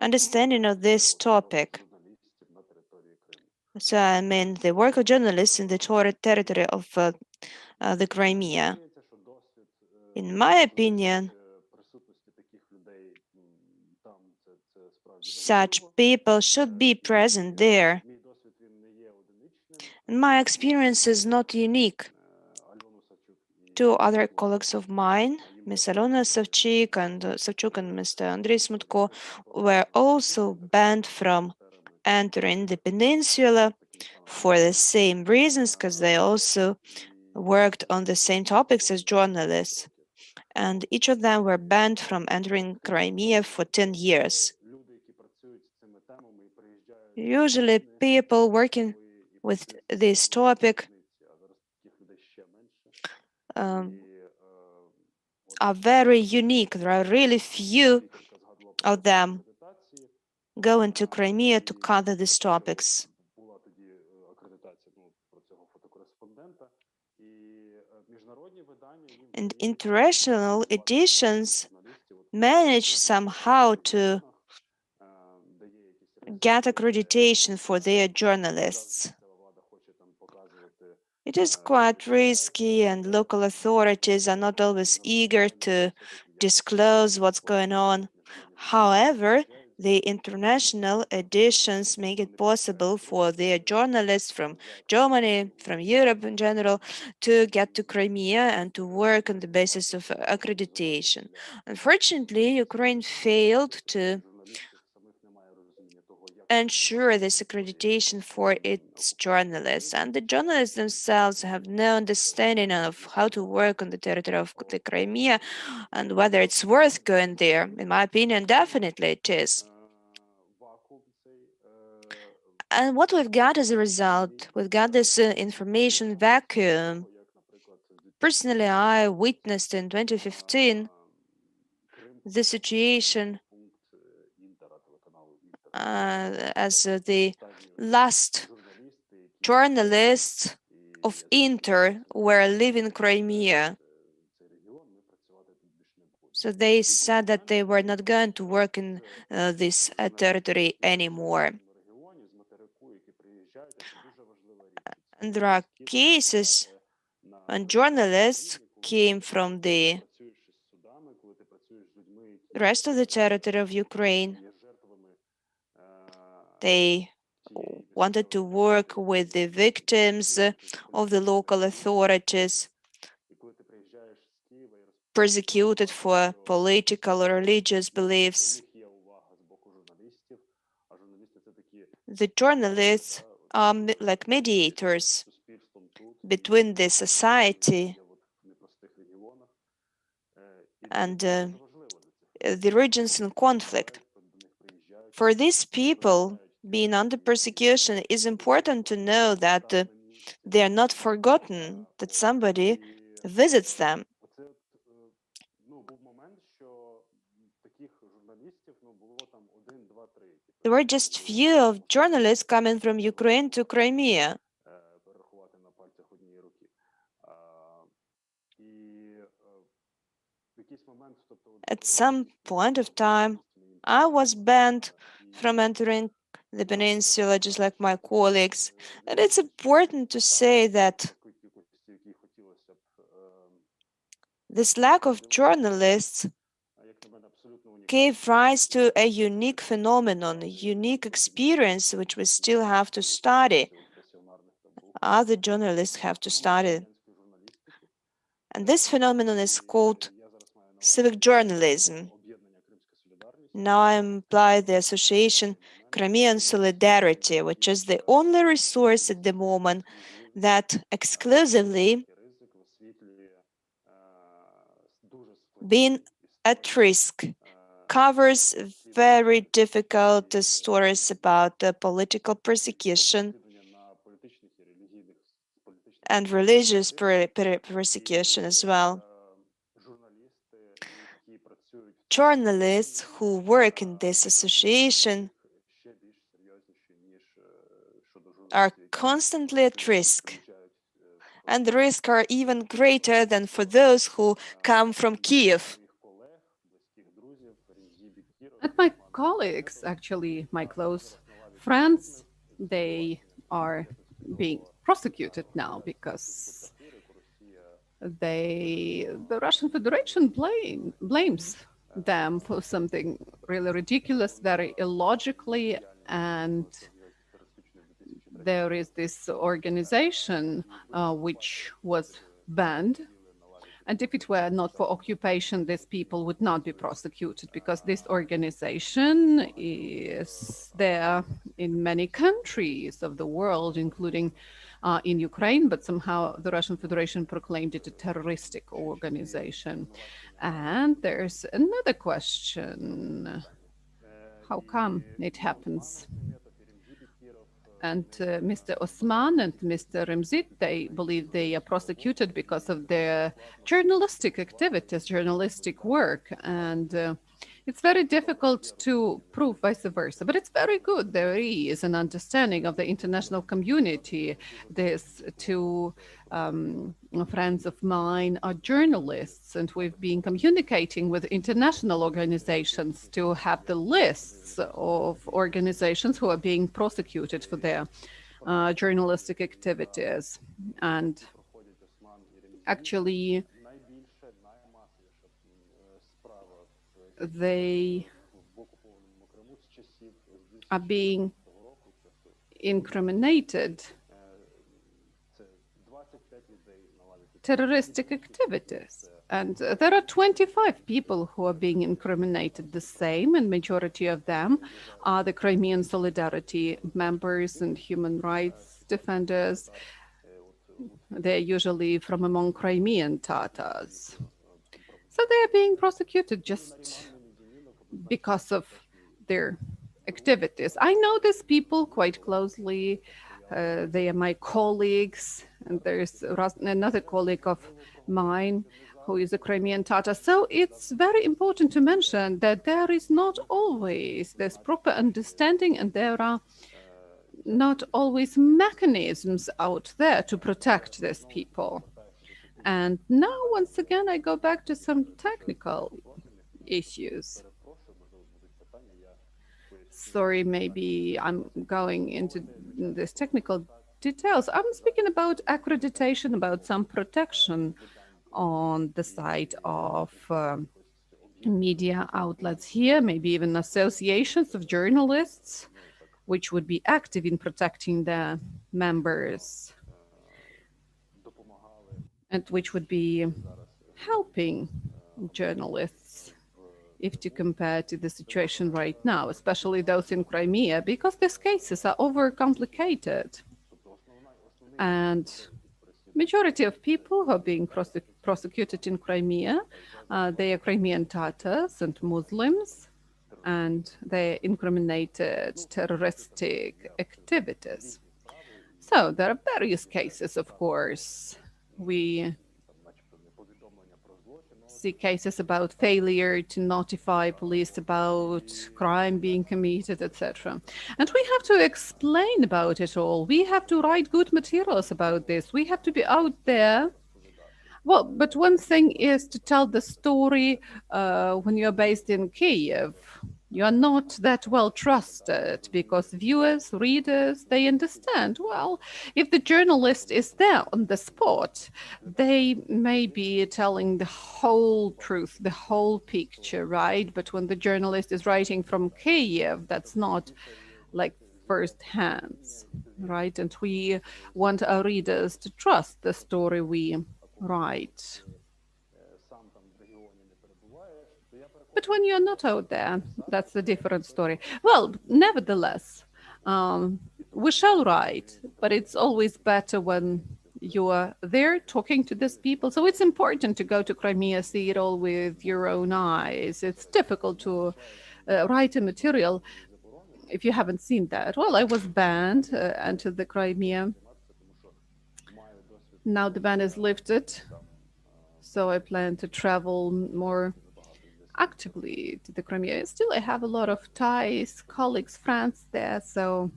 Understanding of this topic. So I mean the work of journalists in the territory of the Crimea. In my opinion, such people should be present there. And my experience is not unique. Two other colleagues of mine, Ms. Alona Savchuk and Mr. Andrei Smutko, were also banned from entering the peninsula for the same reasons, because they also worked on the same topics as journalists. And each of them were banned from entering Crimea for 10 years. Usually people working with this topic are very unique. There are really few of them going to Crimea to cover these topics. And international editions manage somehow to get accreditation for their journalists. It is quite risky, and local authorities are not always eager to disclose what's going on. However, the international editions make it possible for their journalists from Germany, from Europe in general, to get to Crimea and to work on the basis of accreditation. Unfortunately, Ukraine failed to ensure this accreditation for its journalists, and the journalists themselves have no understanding of how to work on the territory of the Crimea and whether it's worth going there. In my opinion, definitely it is. And what we've got as a result, we've got this information vacuum. Personally, I witnessed in 2015 the situation as the last journalists of Inter were leaving Crimea. So they said that they were not going to work in this territory anymore. And there are cases when journalists came from the rest of the territory of Ukraine. They wanted to work with the victims of the local authorities, persecuted for political or religious beliefs. The journalists are like mediators between the society and the regions in conflict. For these people being under persecution, it's important to know that they are not forgotten, that somebody visits them. There were just few of journalists coming from Ukraine to Crimea. At some point of time, I was banned from entering the peninsula, just like my colleagues. And it's important to say that this lack of journalists gave rise to a unique phenomenon, a unique experience, which we still have to study. Other journalists have to study. And this phenomenon is called civic journalism. Now I imply the association Crimean Solidarity, which is the only resource at the moment that exclusively being at risk covers very difficult stories about political persecution and religious persecution as well. Journalists who work in this association are constantly at risk, and the risks are even greater than for those who come from Kiev. And my colleagues, actually, my close friends, they are being prosecuted now because the Russian Federation blames them for something really ridiculous, very illogically, and there is this organization which was banned. And if it were not for occupation, these people would not be prosecuted because this organization is there in many countries of the world, including in Ukraine, but somehow the Russian Federation proclaimed it a terroristic organization. And there's another question. How come it happens? And Mr. Osman and Mr. Remzit, they believe they are prosecuted because of their journalistic activities, journalistic work. And it's very difficult to prove vice versa, but it's very good. There is an understanding of the international community. These two friends of mine are journalists, and we've been communicating with international organizations to have the lists of organizations who are being prosecuted for their journalistic activities. And actually, they are being incriminated terroristic activities. And there are 25 people who are being incriminated the same, and majority of them are the Crimean Solidarity members and human rights defenders. They're usually from among Crimean Tatars. So they are being prosecuted just because of their activities. I know these people quite closely. They are my colleagues, and there's another colleague of mine who is a Crimean Tatar. So it's very important to mention that there is not always this proper understanding, and there are not always mechanisms out there to protect these people. And now, once again, I go back to some technical issues. Sorry, maybe I'm going into this technical details. I'm speaking about accreditation, about some protection on the side of media outlets here, maybe even associations of journalists, which would be active in protecting their members and which would be helping journalists if to compare to the situation right now, especially those in Crimea, because these cases are overcomplicated. And majority of people who are being prosecuted in Crimea, they are Crimean Tatars and Muslims, and they incriminated terroristic activities. So there are various cases, of course. We see cases about failure to notify police about crime being committed, etc. And we have to explain about it all. We have to write good materials about this. We have to be out there. Well, but one thing is to tell the story when you're based in Kiev. You are not that well trusted because viewers, readers, they understand, well, if the journalist is there on the spot, they may be telling the whole truth, the whole picture, right? But when the journalist is writing from Kiev, that's not like first hands, right? And we want our readers to trust the story we write. But when you're not out there, that's a different story. Well, nevertheless, we shall write, but it's always better when you are there talking to these people. So it's important to go to Crimea, see it all with your own eyes. It's difficult to write a material if you haven't seen that. Well, I was banned into the Crimea. Now the ban is lifted, so I plan to travel more actively to the Crimea. Still, I have a lot of ties, colleagues, friends there, so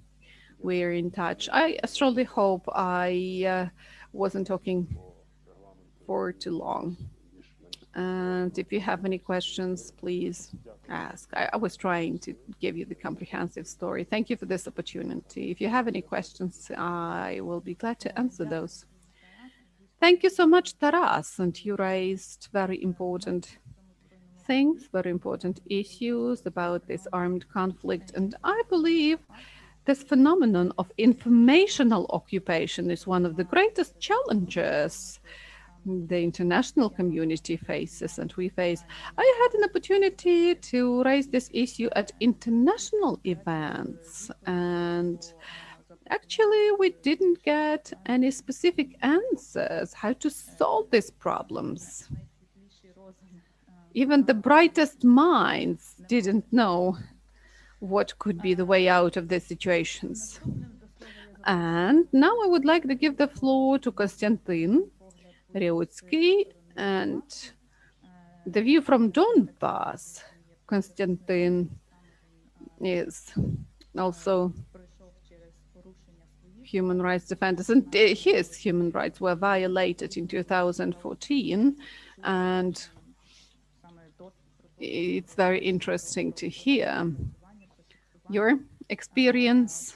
we're in touch. I strongly hope I wasn't talking for too long. And if you have any questions, please ask. I was trying to give you the comprehensive story. Thank you for this opportunity. If you have any questions, I will be glad to answer those. Thank you so much, Taras, and you raised very important things, very important issues about this armed conflict. And I believe this phenomenon of informational occupation is one of the greatest challenges the international community faces and we face. I had an opportunity to raise this issue at international events, and actually we didn't get any specific answers how to solve these problems. Even the brightest minds didn't know what could be the way out of these situations. And now I would like to give the floor to Konstantin Reutsky and the view from Donbas. Konstantin is also human rights defender, and his human rights were violated in 2014, and it's very interesting to hear your experience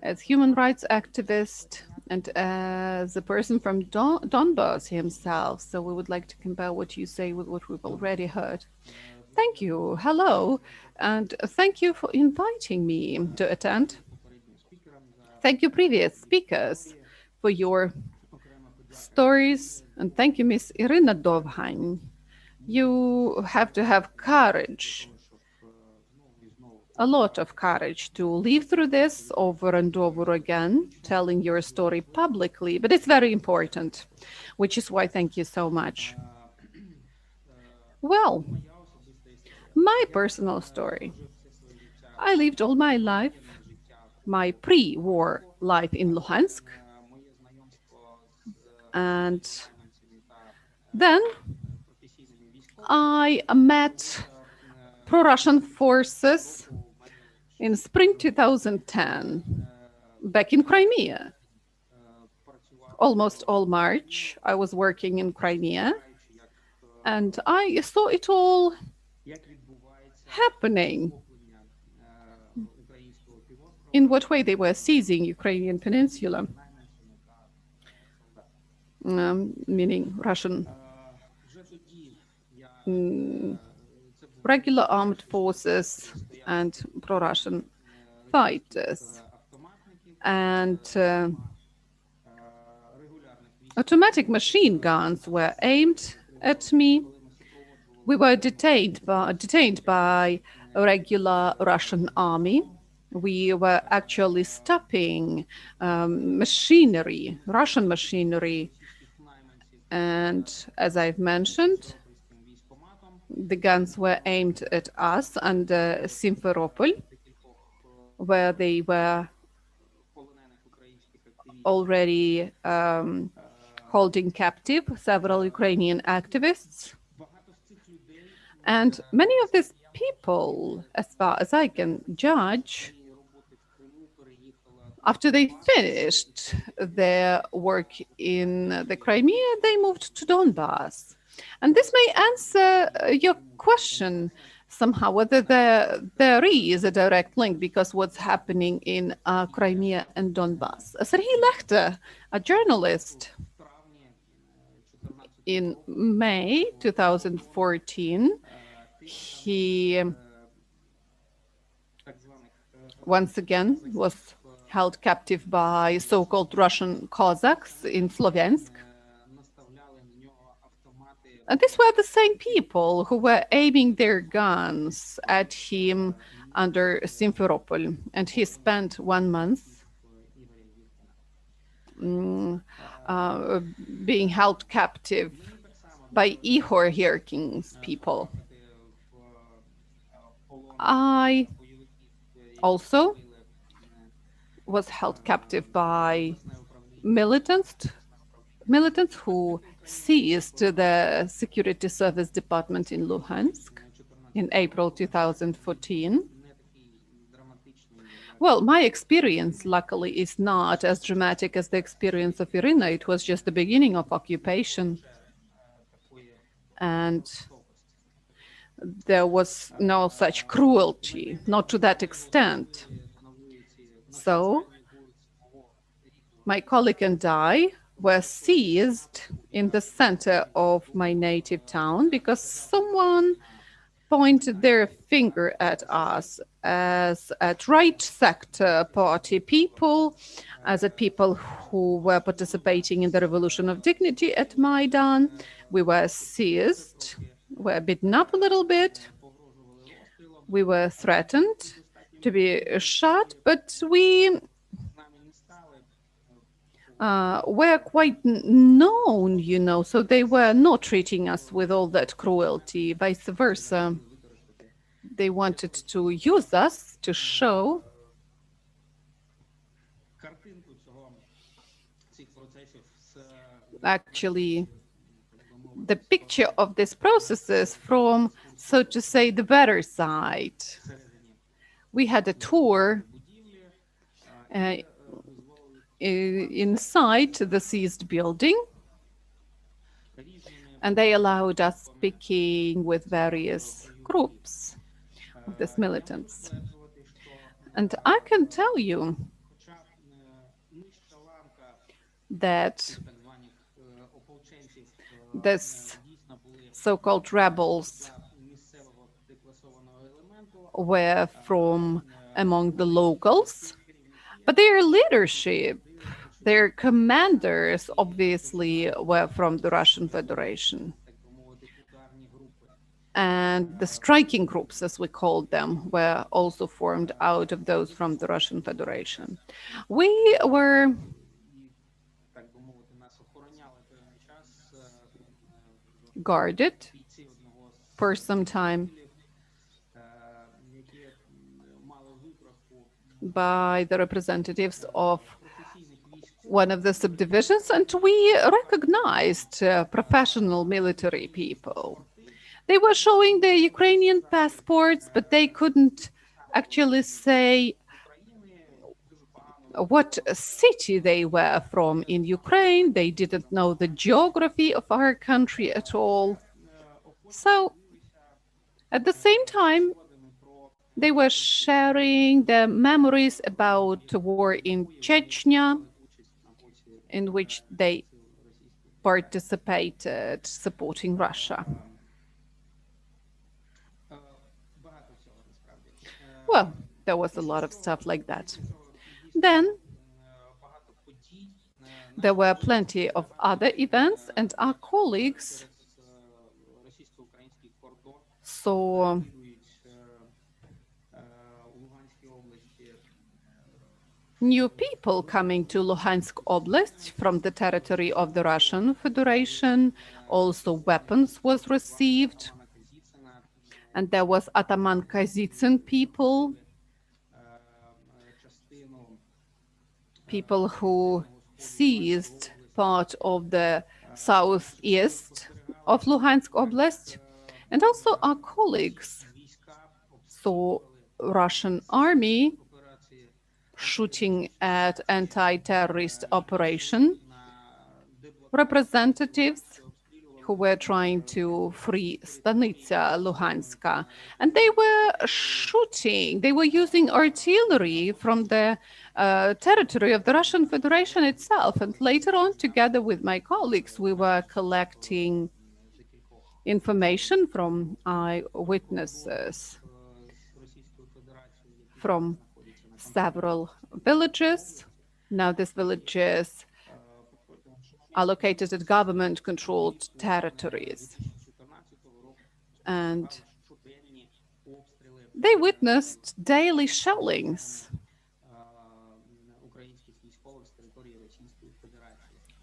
as human rights activist and as a person from Donbas himself. So we would like to compare what you say with what we've already heard. Thank you. Hello, and thank you for inviting me to attend. Thank you, previous speakers, for your stories, and thank you, Miss Irina Dovhan. You have to have courage, a lot of courage, to live through this over and over again, telling your story publicly, but it's very important, which is why thank you so much. Well, my personal story. I lived all my life, my pre-war life in Luhansk, and Then I met pro-Russian forces in spring 2010 back in Crimea. Almost all March, I was working in Crimea, and I saw it all happening. In what way they were seizing Ukrainian peninsula, meaning Russian regular armed forces and pro-Russian fighters. And automatic machine guns were aimed at me. We were detained by a regular Russian army. We were actually stopping machinery, Russian machinery. And as I've mentioned, the guns were aimed at us under Simferopol, where they were already holding captive several Ukrainian activists. And many of these people, as far as I can judge, after they finished their work in the Crimea, they moved to Donbas. And this may answer your question somehow, whether there is a direct link, because what's happening in Crimea and Donbas. Serhiy Lechter, a journalist, in May 2014, he once again was held captive by so-called Russian Cossacks in Sloviansk. And these were the same people who were aiming their guns at him under Simferopol. And he spent 1 month being held captive by Ihor Yerkin's people. I also was held captive by militants who seized the security service department in Luhansk in April 2014. Well, my experience, luckily, is not as dramatic as the experience of Irina. It was just the beginning of occupation. And there was no such cruelty, not to that extent. So my colleague and I were seized in the center of my native town because someone pointed their finger at us as at right sector party people, as at people who were participating in the Revolution of Dignity at Maidan. We were seized, were beaten up a little bit. We were threatened to be shot, but we were quite known, you know, so they were not treating us with all that cruelty, vice versa. They wanted to use us to show actually the picture of these processes from, so to say, the better side. We had a tour inside the seized building, and they allowed us speaking with various groups of these militants. And I can tell you that this so-called rebels were from among the locals, but their leadership, their commanders, obviously were from the Russian Federation. And the striking groups, as we called them, were also formed out of those from the Russian Federation. We were guarded for some time by the representatives of one of the subdivisions, and we recognized professional military people. They were showing their Ukrainian passports, but they couldn't actually say what city they were from in Ukraine. They didn't know the geography of our country at all. So at the same time, they were sharing their memories about the war in Chechnya, in which they participated supporting Russia. Well, there was a lot of stuff like that. Then there were plenty of other events, and our colleagues saw new people coming to Luhansk Oblast from the territory of the Russian Federation. Also weapons was received. And there was Ataman Kazitsyn people who seized part of the southeast of Luhansk Oblast. And also our colleagues saw Russian army shooting at anti-terrorist operation, representatives who were trying to free Stanitsa Luhanska. And they were shooting, they were using artillery from the territory of the Russian Federation itself. And later on, together with my colleagues, we were collecting information from eyewitnesses from several villages. Now these villages are located at government-controlled territories. And they witnessed daily shellings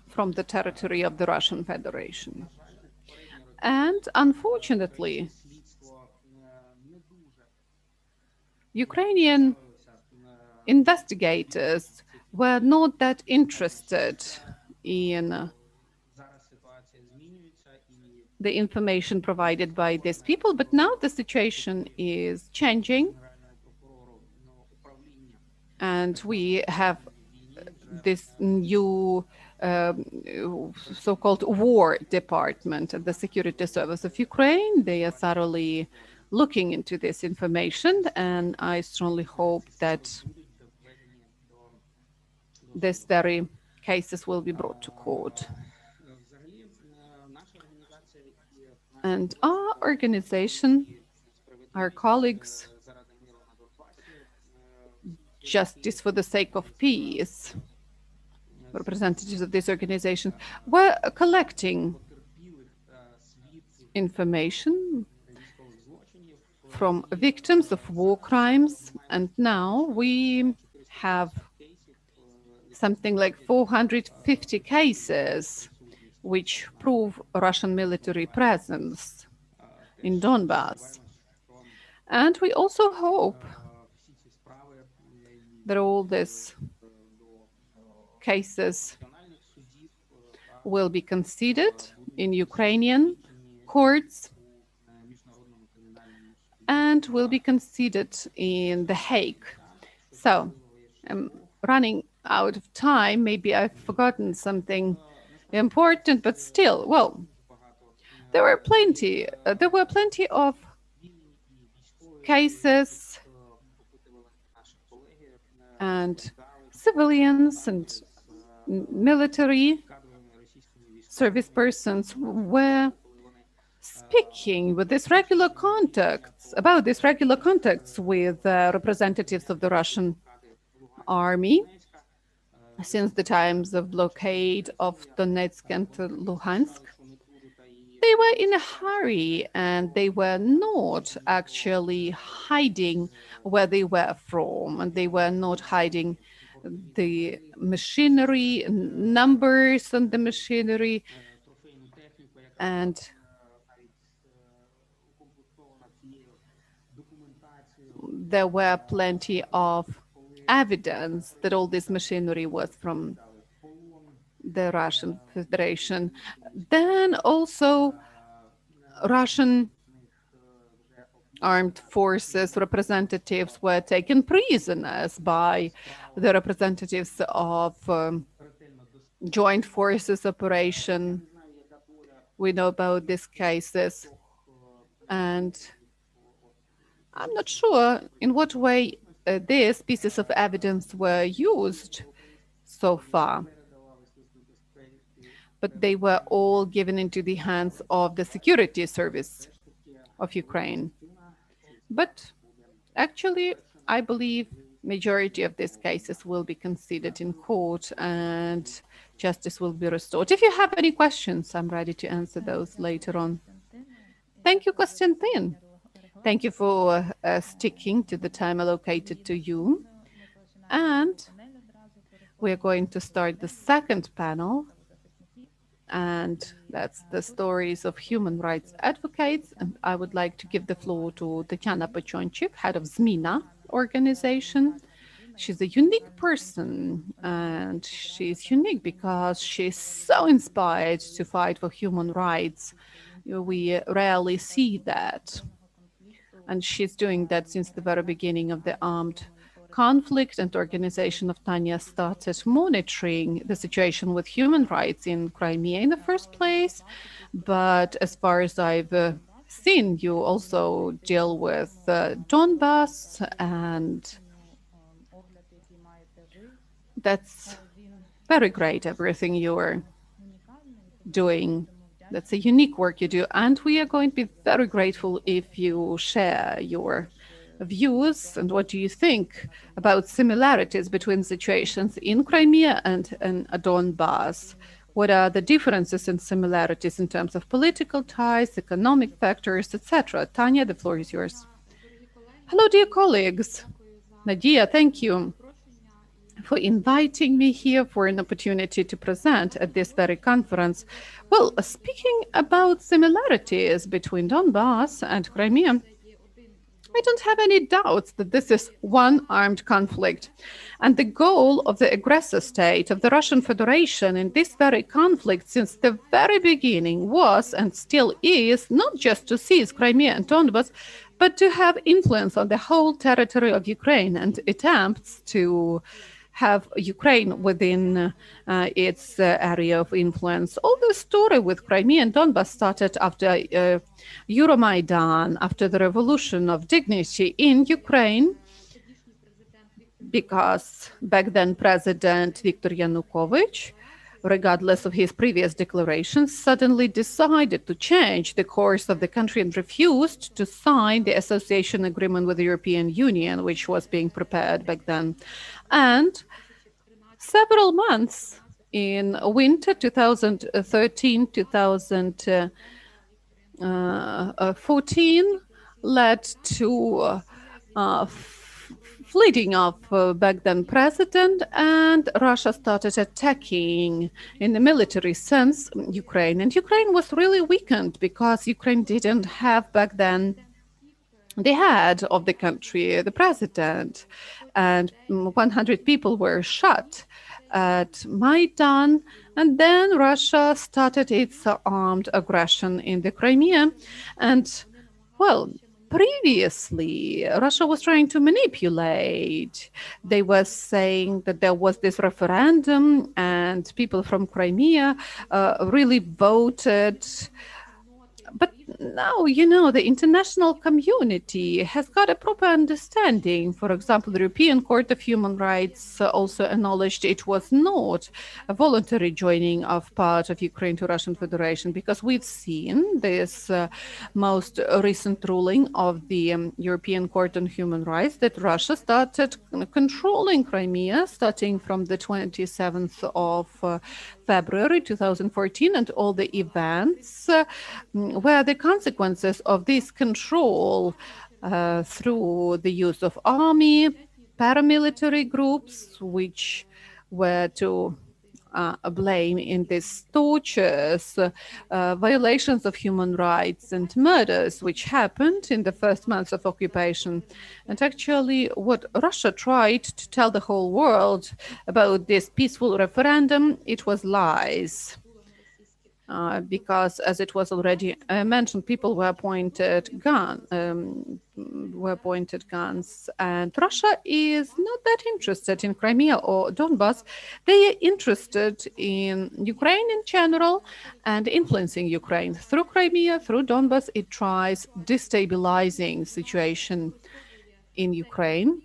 from the territory of the Russian Federation. And unfortunately, Ukrainian investigators were not that interested in the information provided by these people, but now the situation is changing, and we have this new so-called war department at the Security Service of Ukraine. They are thoroughly looking into this information, and I strongly hope that this very cases will be brought to court. And our organization, our colleagues, Justice for the Sake of Peace, representatives of this organization, were collecting information from victims of war crimes, and now we have something like 450 cases which prove Russian military presence in Donbas. And we also hope that all these cases will be considered in Ukrainian courts and will be considered in The Hague. So I'm running out of time. Maybe I've forgotten something important, but still, well, there were plenty of cases and civilians and military service persons were speaking with these regular contacts, about these regular contacts with representatives of the Russian army since the times of blockade of Donetsk and Luhansk. They were in a hurry, and they were not actually hiding where they were from, and they were not hiding the machinery, numbers on the machinery, and there were plenty of evidence that all this machinery was from the Russian Federation. Then also Russian armed forces representatives were taken prisoners by the representatives of joint forces operation. We know about these cases, and I'm not sure in what way these pieces of evidence were used so far, but they were all given into the hands of the security service of Ukraine. But actually, I believe majority of these cases will be considered in court and justice will be restored. If you have any questions, I'm ready to answer those later on. Thank you, Konstantin. Thank you for sticking to the time allocated to you. And we're going to start the second panel. And that's the stories of human rights advocates. And I would like to give the floor to Tatiana Pochonchik, head of ZMINA organization. She's a unique person, and she's unique because she's so inspired to fight for human rights. We rarely see that. And she's doing that since the very beginning of the armed conflict, and organization of Tanya started monitoring the situation with human rights in Crimea in the first place. But as far as I've seen, you also deal with Donbas, and that's very great, everything you're doing. That's a unique work you do, and we are going to be very grateful if you share your views and what do you think about similarities between situations in Crimea and Donbas. What are the differences and similarities in terms of political ties, economic factors, etc.? Tanya, the floor is yours. Hello, dear colleagues. Nadia, thank you for inviting me here for an opportunity to present at this very conference. Well, speaking about similarities between Donbas and Crimea, I don't have any doubts that this is one armed conflict. And the goal of the aggressor state, of the Russian Federation in this very conflict since the very beginning was and still is not just to seize Crimea and Donbas, but to have influence on the whole territory of Ukraine, and attempts to have Ukraine within its area of influence. All the story with Crimea and Donbas started after Euromaidan, after the revolution of dignity in Ukraine, because back then President Viktor Yanukovych, regardless of his previous declarations, suddenly decided to change the course of the country and refused to sign the association agreement with the European Union, which was being prepared back then. And several months in winter 2013-2014 led to fleeing of back then president, and Russia started attacking in the military sense Ukraine. And Ukraine was really weakened because Ukraine didn't have back then the head of the country, the president, and 100 people were shot at Maidan. And then Russia started its armed aggression in the Crimea. And, well, previously, Russia was trying to manipulate. They were saying that there was this referendum and people from Crimea really voted. But now, you know, the international community has got a proper understanding. For example, the European Court of Human Rights also acknowledged it was not a voluntary joining of part of Ukraine to Russian Federation, because we've seen this most recent ruling of the European Court on Human Rights that Russia started controlling Crimea starting from the 27th of February 2014, and all the events were the consequences of this control through the use of army, paramilitary groups, which were to blame in these tortures, violations of human rights and murders which happened in the first months of occupation. And actually what Russia tried to tell the whole world about this peaceful referendum, it was lies. Because, as it was already mentioned, people were pointed guns, and Russia is not that interested in Crimea or Donbas. They are interested in Ukraine in general and influencing Ukraine through Crimea, through Donbas. It tries destabilizing situation in Ukraine.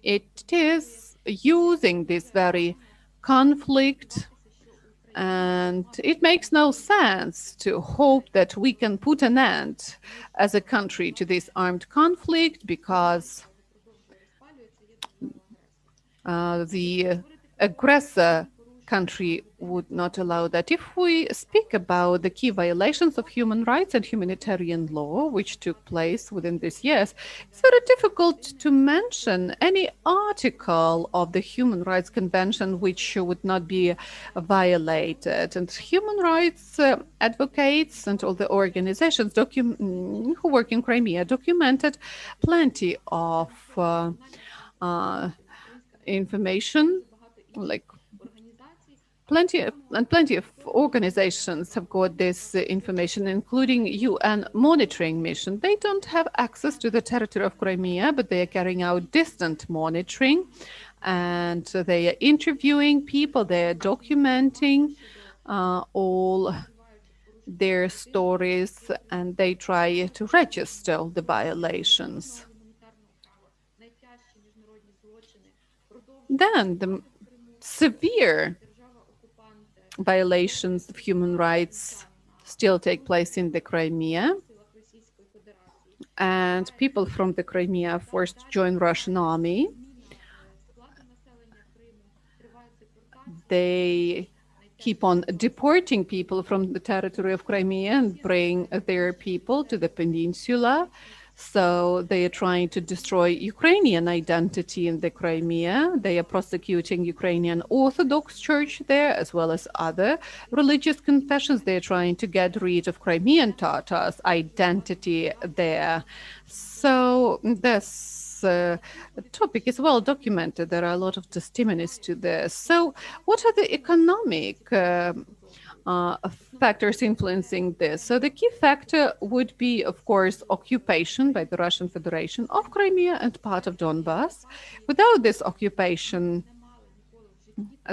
It is using this very conflict. And it makes no sense to hope that we can put an end as a country to this armed conflict, because the aggressor country would not allow that. If we speak about the key violations of human rights and humanitarian law which took place within these years, it's very difficult to mention any article of the Human Rights Convention which would not be violated. And human rights advocates and all the organizations who work in Crimea documented plenty of information, like plenty of organizations have got this information, including UN monitoring mission. They don't have access to the territory of Crimea, but they are carrying out distant monitoring, and they are interviewing people, they are documenting all their stories, and they try to register the violations. Then the severe violations of human rights still take place in the Crimea, and people from the Crimea are forced to join Russian army. They keep on deporting people from the territory of Crimea and bring their people to the peninsula. So they are trying to destroy Ukrainian identity in the Crimea. They are prosecuting Ukrainian Orthodox Church there, as well as other religious confessions. They are trying to get rid of Crimean Tatars' identity there. So this topic is well documented. There are a lot of testimonies to this. So what are the economic factors influencing this? So the key factor would be, of course, occupation by the Russian Federation of Crimea and part of Donbas. Without this occupation,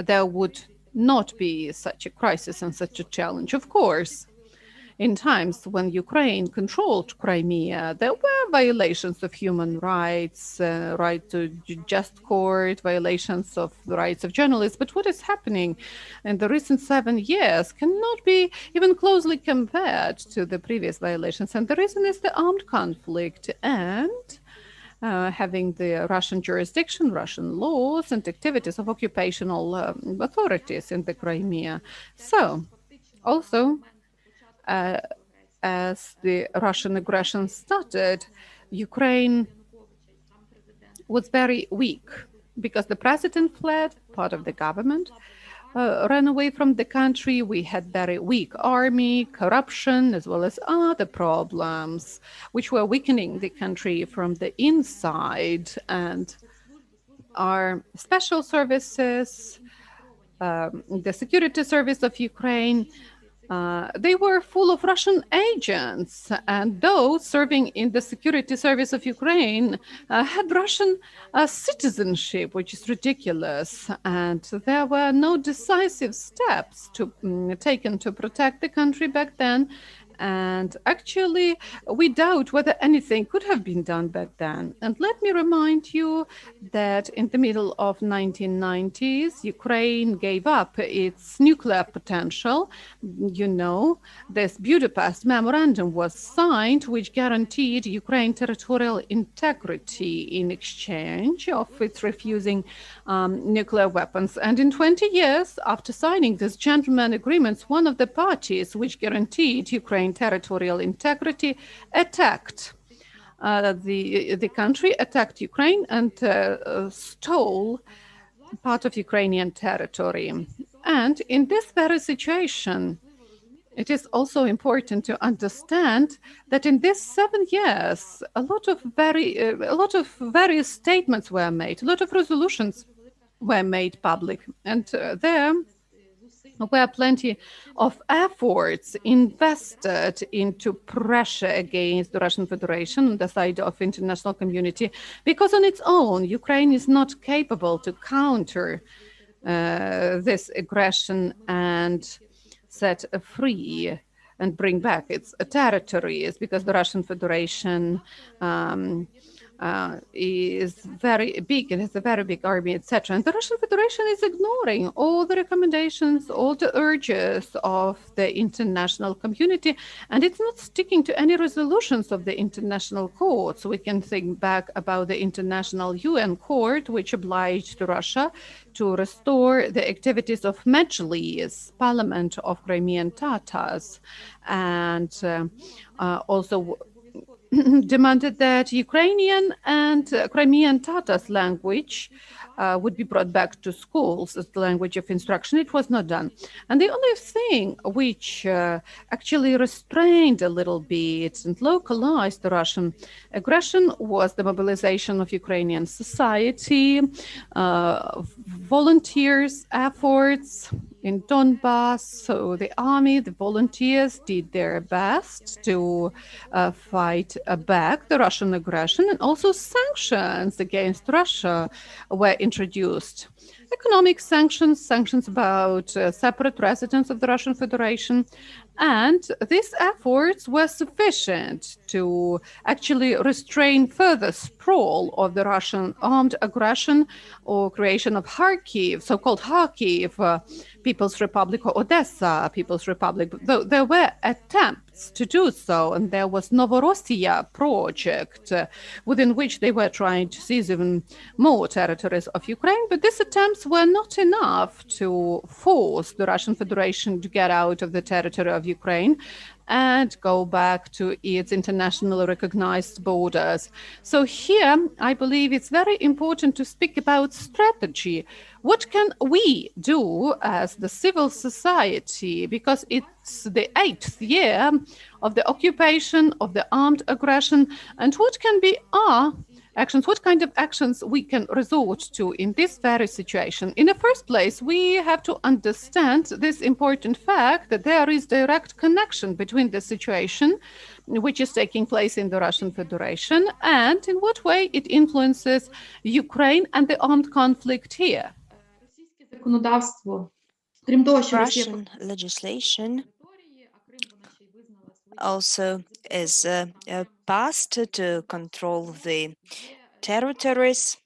there would not be such a crisis and such a challenge. Of course, in times when Ukraine controlled Crimea, there were violations of human rights, right to just court, violations of the rights of journalists. But what is happening in the recent 7 years cannot be even closely compared to the previous violations. And the reason is the armed conflict and having the Russian jurisdiction, Russian laws, and activities of occupational authorities in the Crimea. So, also, as the Russian aggression started, Ukraine was very weak because the president fled, part of the government ran away from the country. We had very weak army, corruption, as well as other problems, which were weakening the country from the inside. And our special services, the security service of Ukraine, they were full of Russian agents, and those serving in the security service of Ukraine had Russian citizenship, which is ridiculous. And there were no decisive steps taken to protect the country back then. And actually, we doubt whether anything could have been done back then. And let me remind you that in the middle of 1990s, Ukraine gave up its nuclear potential. You know, this Budapest Memorandum was signed, which guaranteed Ukraine territorial integrity in exchange of its refusing nuclear weapons. And in 20 years after signing these gentleman agreements, one of the parties which guaranteed Ukraine territorial integrity attacked the country, attacked Ukraine, and stole part of Ukrainian territory. And in this very situation, it is also important to understand that in these 7 years, a lot of various statements were made, a lot of resolutions were made public, and there were plenty of efforts invested into pressure against the Russian Federation on the side of international community, because on its own, Ukraine is not capable to counter this aggression and set free and bring back its territories, because the Russian Federation is very big and has a very big army, etc. And the Russian Federation is ignoring all the recommendations, all the urges of the international community, and it's not sticking to any resolutions of the international courts. We can think back about the International UN Court, which obliged Russia to restore the activities of Majlis, Parliament of Crimean Tatars, and also demanded that Ukrainian and Crimean Tatars language would be brought back to schools as the language of instruction. It was not done. And the only thing which actually restrained a little bit and localized the Russian aggression was the mobilization of Ukrainian society, volunteers' efforts in Donbas. So the army, the volunteers did their best to fight back the Russian aggression, and also sanctions against Russia were introduced. Economic sanctions, sanctions about separate residents of the Russian Federation, and these efforts were sufficient to actually restrain further sprawl of the Russian armed aggression or creation of Kharkiv, so-called Kharkiv, People's Republic, or Odessa People's Republic. Though there were attempts to do so, and there was Novorossiya project within which they were trying to seize even more territories of Ukraine, but these attempts were not enough to force the Russian Federation to get out of the territory of Ukraine and go back to its internationally recognized borders. So here, I believe it's very important to speak about strategy. What can we do as the civil society? Because it's the 8th year of the occupation, of the armed aggression, and what can be our actions, what kind of actions we can resort to in this very situation? In the first place, we have to understand this important fact that there is direct connection between the situation which is taking place in the Russian Federation and in what way it influences Ukraine and the armed conflict here. Russian legislation also is passed to control the territories,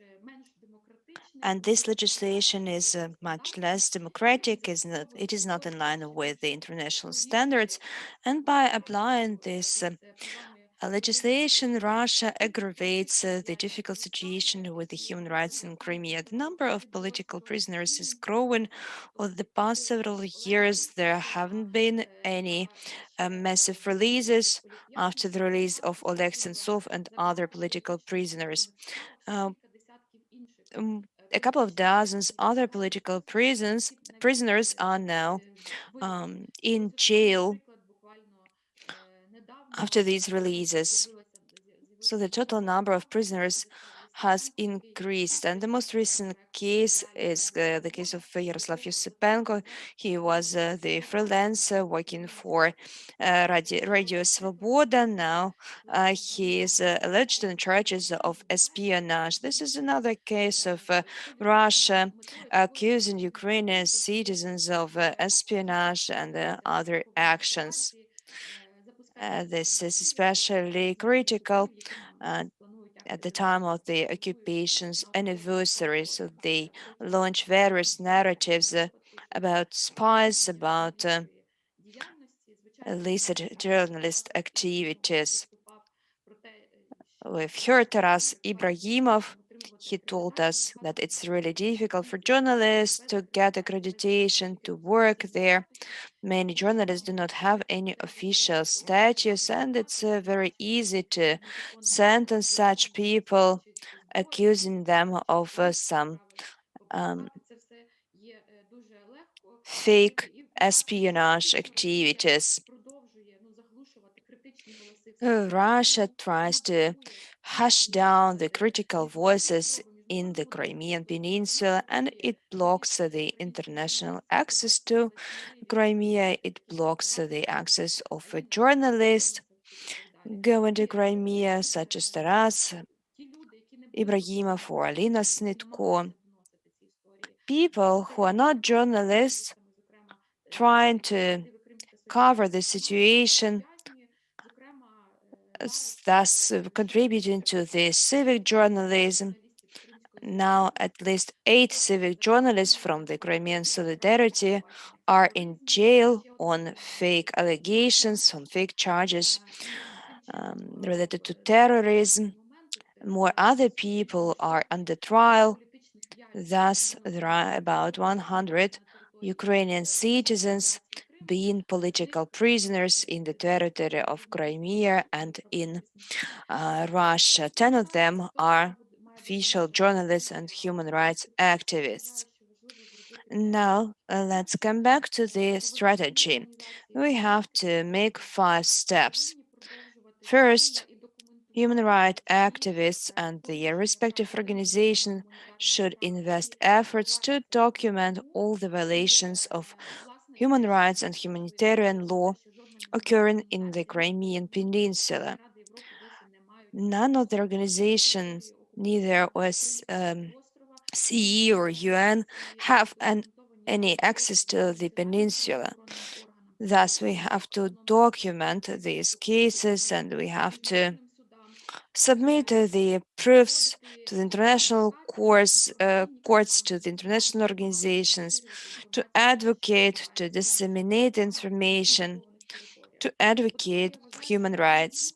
and this legislation is much less democratic. It is not in line with the international standards, and by applying this legislation, Russia aggravates the difficult situation with the human rights in Crimea. The number of political prisoners is growing. Over the past several years, there haven't been any massive releases after the release of Oleg Sentsov and other political prisoners. A couple of dozens other political prisoners are now in jail after these releases. So the total number of prisoners has increased, and the most recent case is the case of Yaroslav Yusupenko. He was the freelancer working for Radio Svoboda. Now he is alleged in charges of espionage. This is another case of Russia accusing Ukrainian citizens of espionage and other actions. This is especially critical at the time of the occupation's anniversary. So they launch various narratives about spies, about illicit journalist activities. We've heard Taras Ibrahimov. He told us that it's really difficult for journalists to get accreditation to work there. Many journalists do not have any official status, and it's very easy to sentence such people, accusing them of some fake espionage activities. Russia tries to hush down the critical voices in the Crimean Peninsula, and it blocks the international access to Crimea. It blocks the access of a journalist going to Crimea, such as Taras Ibrahimov or Alina Snitko. People who are not journalists trying to cover the situation, thus contributing to the civic journalism. Now, at least 8 civic journalists from the Crimean Solidarity are in jail on fake allegations, on fake charges related to terrorism. More other people are under trial. Thus, there are about 100 Ukrainian citizens being political prisoners in the territory of Crimea and in Russia. 10 of them are official journalists and human rights activists. Now, let's come back to the strategy. We have to make 5 steps. First, human rights activists and their respective organizations should invest efforts to document all the violations of human rights and humanitarian law occurring in the Crimean Peninsula. None of the organizations, neither OSCE or UN, have any access to the peninsula. Thus, we have to document these cases and we have to submit the proofs to the international courts, to the international organizations, to advocate, to disseminate information, to advocate human rights.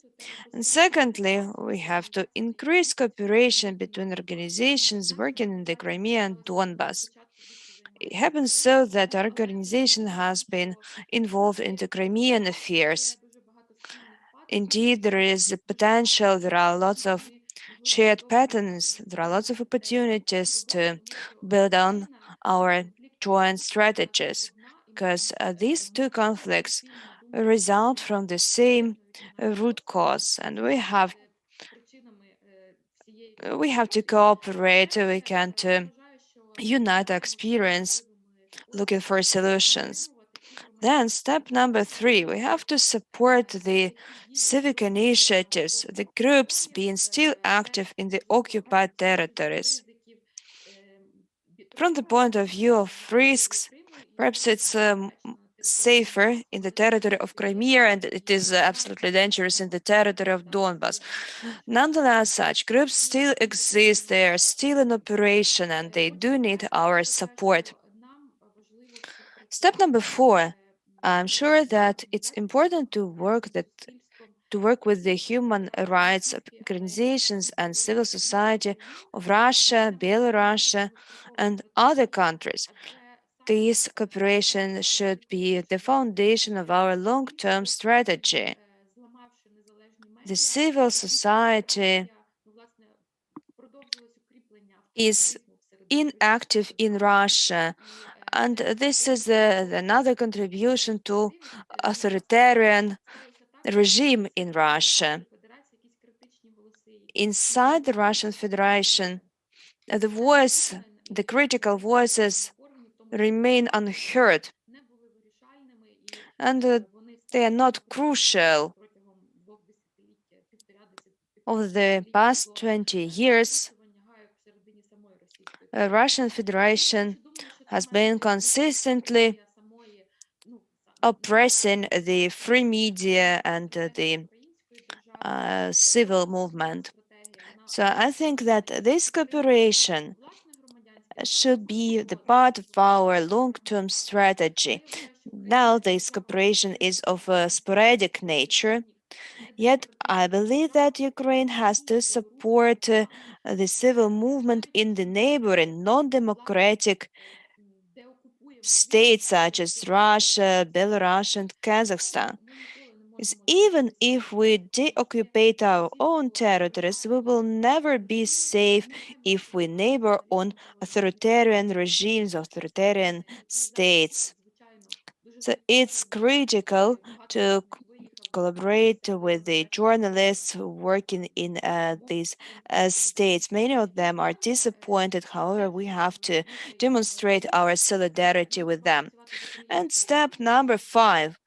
And secondly, we have to increase cooperation between organizations working in the Crimea and Donbas. It happens so that our organization has been involved in the Crimean affairs. Indeed, there is a potential, there are lots of shared patterns, there are lots of opportunities to build on our joint strategies, because these 2 conflicts result from the same root cause, and we have to cooperate, we can to unite our experience looking for solutions. Then step number 3, we have to support the civic initiatives, the groups being still active in the occupied territories. From the point of view of risks, perhaps it's safer in the territory of Crimea and it is absolutely dangerous in the territory of Donbas. Nonetheless, such groups still exist, they are still in operation and they do need our support. Step number 4, I'm sure that it's important to work with the human rights organizations and civil society of Russia, Belarus, and other countries. This cooperation should be the foundation of our long-term strategy. The civil society is inactive in Russia, and this is another contribution to authoritarian regime in Russia. Inside the Russian Federation, the critical voices remain unheard, and they are not crucial. Over the past 20 years, the Russian Federation has been consistently oppressing the free media and the civil movement. So I think that this cooperation should be the part of our long-term strategy. Now this cooperation is of a sporadic nature, yet I believe that Ukraine has to support the civil movement in the neighboring non-democratic states such as Russia, Belarus, and Kazakhstan. is even if we deoccupy our own territories, we will never be safe if we neighbor on authoritarian regimes, authoritarian states. So it's critical to collaborate with the journalists working in these states. Many of them are disappointed. However, we have to demonstrate our solidarity with them. And step number 5,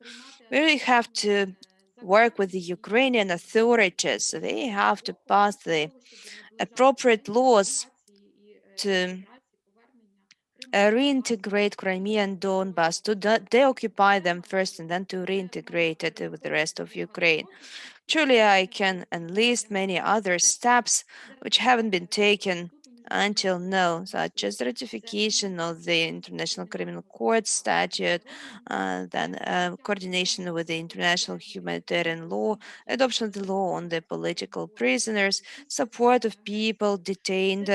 we really have to work with the Ukrainian authorities. They have to pass the appropriate laws to reintegrate Crimea and Donbas, to deoccupy them first and then to reintegrate it with the rest of Ukraine. Truly, I can enlist many other steps which haven't been taken until now, such as ratification of the International Criminal Court statute, then coordination with the international humanitarian law, adoption of the law on the political prisoners, support of people detained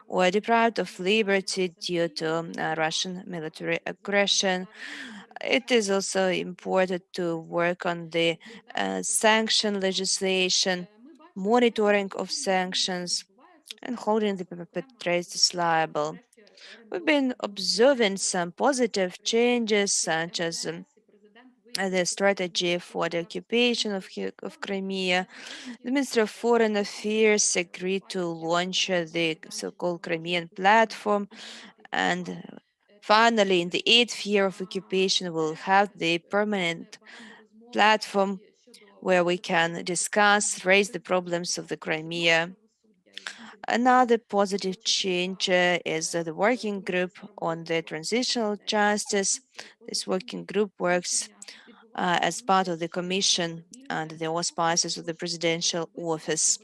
or deprived of liberty due to Russian military aggression. It is also important to work on the sanction legislation, monitoring of sanctions, and holding the perpetrators liable. We've been observing some positive changes, such as the strategy for the occupation of Crimea. The Minister of Foreign Affairs agreed to launch the so-called Crimean platform, and finally, in the 8th year of occupation, we'll have the permanent platform where we can discuss, raise the problems of the Crimea. Another positive change is the working group on the transitional justice. This working group works as part of the commission under the auspices of the presidential office.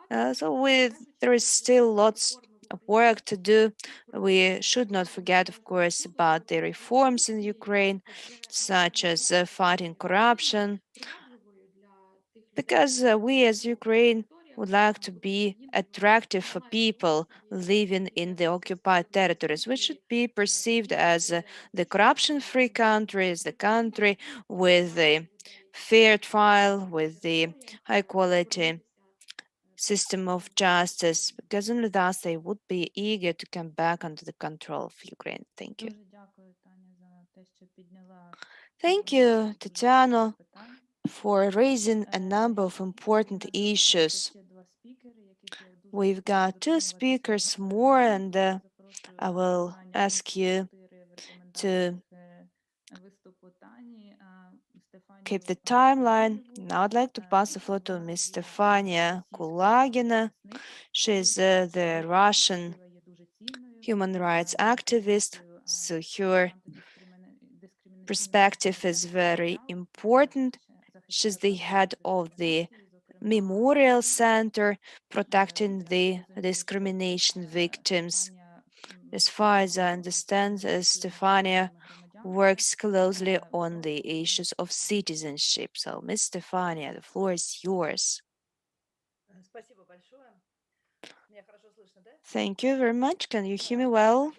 There is still lots of work to do. We should not forget, of course, about the reforms in Ukraine, such as fighting corruption, because we as Ukraine would like to be attractive for people living in the occupied territories. We should be perceived as the corruption-free country, as the country with a fair trial, with the high-quality system of justice, because only thus they would be eager to come back under the control of Ukraine. Thank you. Дуже дякую, Таня, за те, що підняла Thank you, Tatiana, for raising a number of important issues. We've got 2 speakers more, and I will ask you to keep the timeline. Now I'd like to pass the floor to Ms. Stefania Kulagina. She's the Russian human rights activist, so her perspective is very important. She's the head of the Memorial Center protecting the discrimination victims. As far as I understand, Stefania works closely on the issues of citizenship. So, Ms. Stefania, the floor is yours. Thank you very much. Can you hear me well?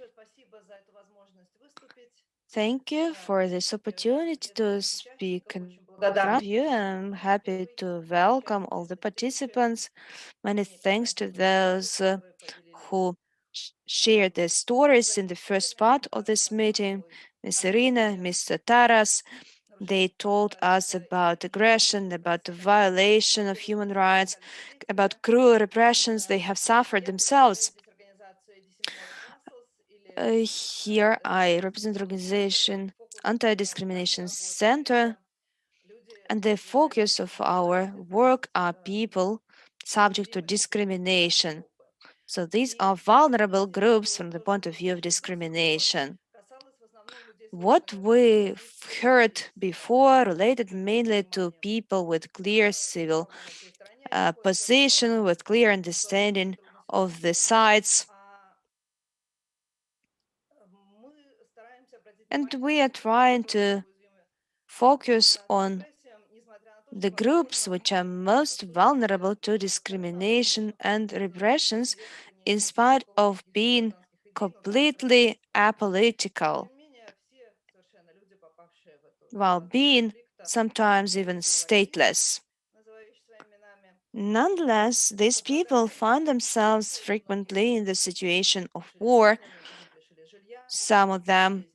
Thank you for this opportunity to speak in front of you. I'm happy to welcome all the participants. Many thanks to those who shared their stories in the first part of this meeting. Ms. Irina, Mr. Taras, they told us about aggression, about the violation of human rights, about cruel repressions they have suffered themselves. Here I represent the organization Anti-Discrimination Center, and the focus of our work are people subject to discrimination. So these are vulnerable groups from the point of view of discrimination. What we've heard before related mainly to people with clear civil position, with clear understanding of the sides. And we are trying to focus on the groups which are most vulnerable to discrimination and repressions in spite of being completely apolitical, while being sometimes even stateless. Nonetheless, these people find themselves frequently in the situation of war. Some of them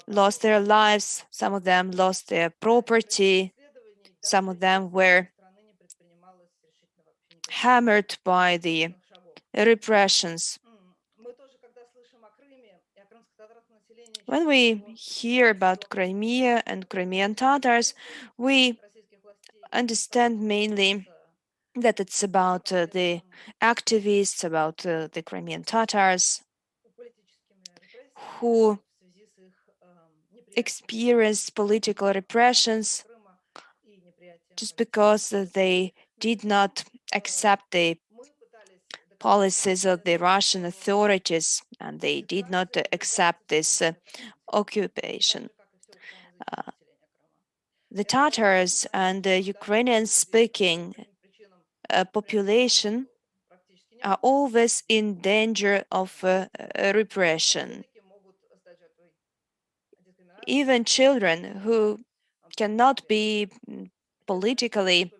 lost their lives, some of them lost their property, some of them were hammered by the repressions. When we hear about Crimea and Crimean Tatars, we understand mainly that it's about the activists, about the Crimean Tatars who experienced political repressions just because they did not accept the policies of the Russian authorities and they did not accept this occupation. The Tatars and the Ukrainian-speaking population are always in danger of repression. Even children who cannot be politically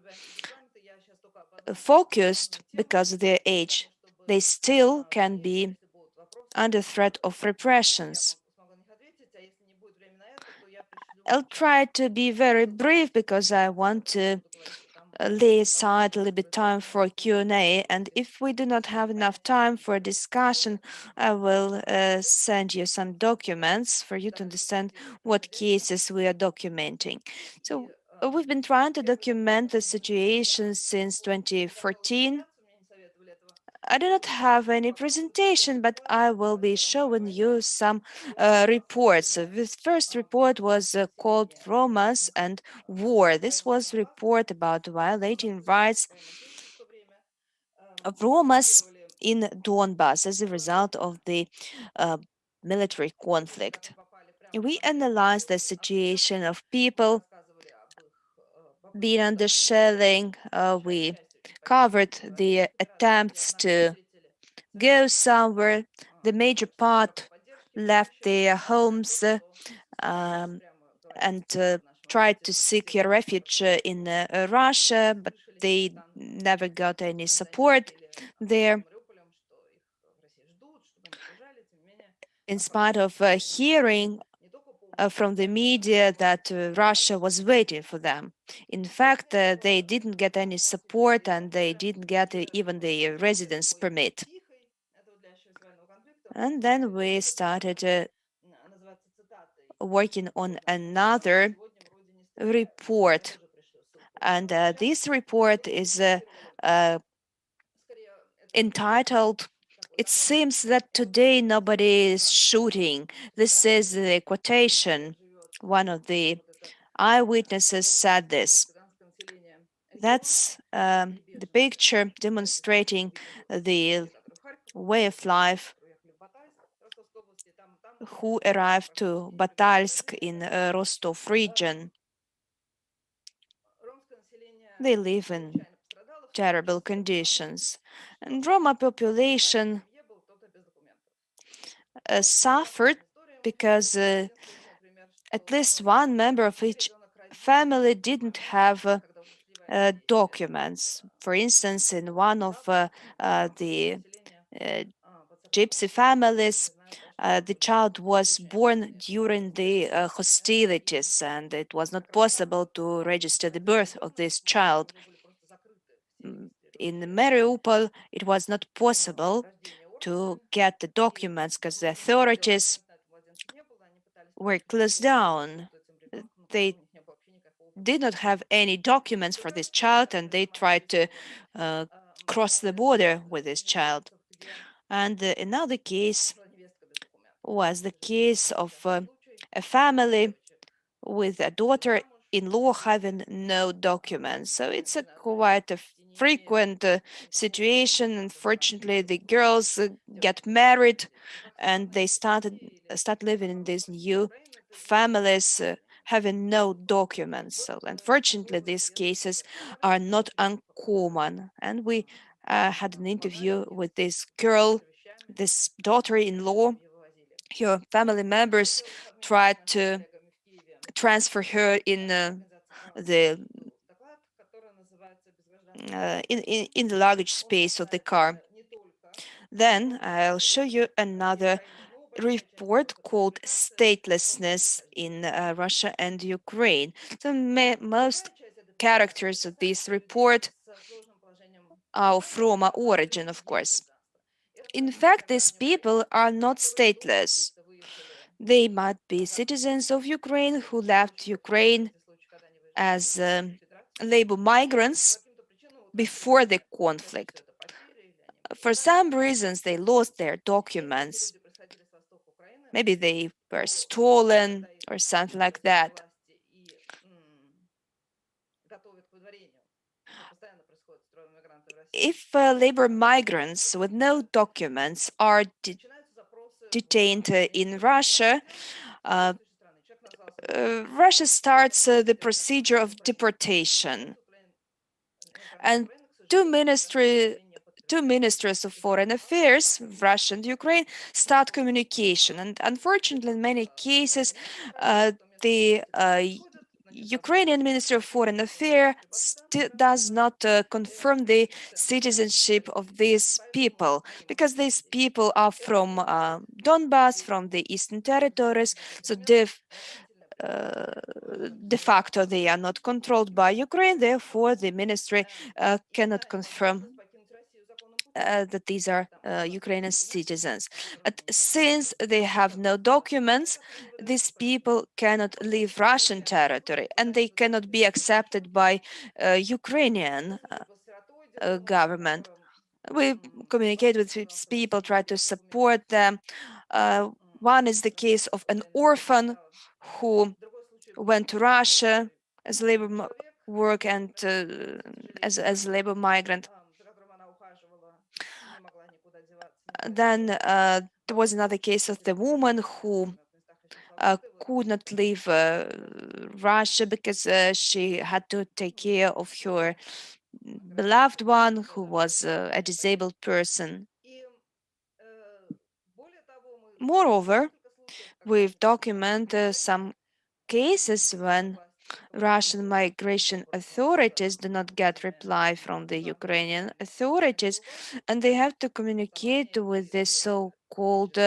focused because of their age, they still can be under threat of repressions. I'll try to be very brief because I want to lay aside a little bit time for Q&A, and if we do not have enough time for discussion, I will send you some documents for you to understand what cases we are documenting. So we've been trying to document the situation since 2014. I do not have any presentation, but I will be showing you some reports. This first report was called Romas and War. This was a report about violating rights of Romas in Donbas as a result of the military conflict. We analyzed the situation of people being under shelling. We covered the attempts to go somewhere. The major part left their homes and tried to seek a refuge in Russia, but they never got any support there. In spite of hearing from the media that Russia was waiting for them. In fact, they didn't get any support and they didn't get even the residence permit. And then we started working on another report. And this report is entitled, "It seems that today nobody is shooting." This is the quotation. One of the eyewitnesses said this. That's the picture demonstrating the way of life who arrived to Batalsk in Rostov region. They live in terrible conditions. And Roma population suffered because at least one member of each family didn't have documents. For instance, in one of the gypsy families, the child was born during the hostilities, and it was not possible to register the birth of this child. In Mariupol, it was not possible to get the documents because the authorities were closed down. They did not have any documents for this child, and they tried to cross the border with this child. And another case was the case of a family with a daughter-in-law having no documents. So it's a quite a frequent situation. Unfortunately, the girls get married and they start living in these new families having no documents. So unfortunately, these cases are not uncommon. And we had an interview with this girl, this daughter-in-law. Her family members tried to transfer her in the in the luggage space of the car. Then I'll show you another report called Statelessness in Russia and Ukraine. The most characters of this report are of Roma origin, of course. In fact, these people are not stateless. They might be citizens of Ukraine who left Ukraine as labor migrants before the conflict. For some reasons, they lost their documents. Maybe they were stolen or something like that. If labor migrants with no documents are detained in Russia, Russia starts the procedure of deportation. And two ministers of foreign affairs, Russia and Ukraine, start communication. And unfortunately, in many cases, the Ukrainian Minister of Foreign Affairs does not confirm the citizenship of these people, because these people are from Donbas, from the eastern territories. So de facto, they are not controlled by Ukraine. Therefore, the ministry cannot confirm that these are Ukrainian citizens. But since they have no documents, these people cannot leave Russian territory, and they cannot be accepted by Ukrainian government. We communicate with these people, try to support them. One is the case of an orphan who went to Russia as labor work and as labor migrant. Then there was another case of the woman who could not leave Russia because she had to take care of her beloved one who was a disabled person. Moreover, we've documented some cases when Russian migration authorities do not get reply from the Ukrainian authorities, and they have to communicate with the so-called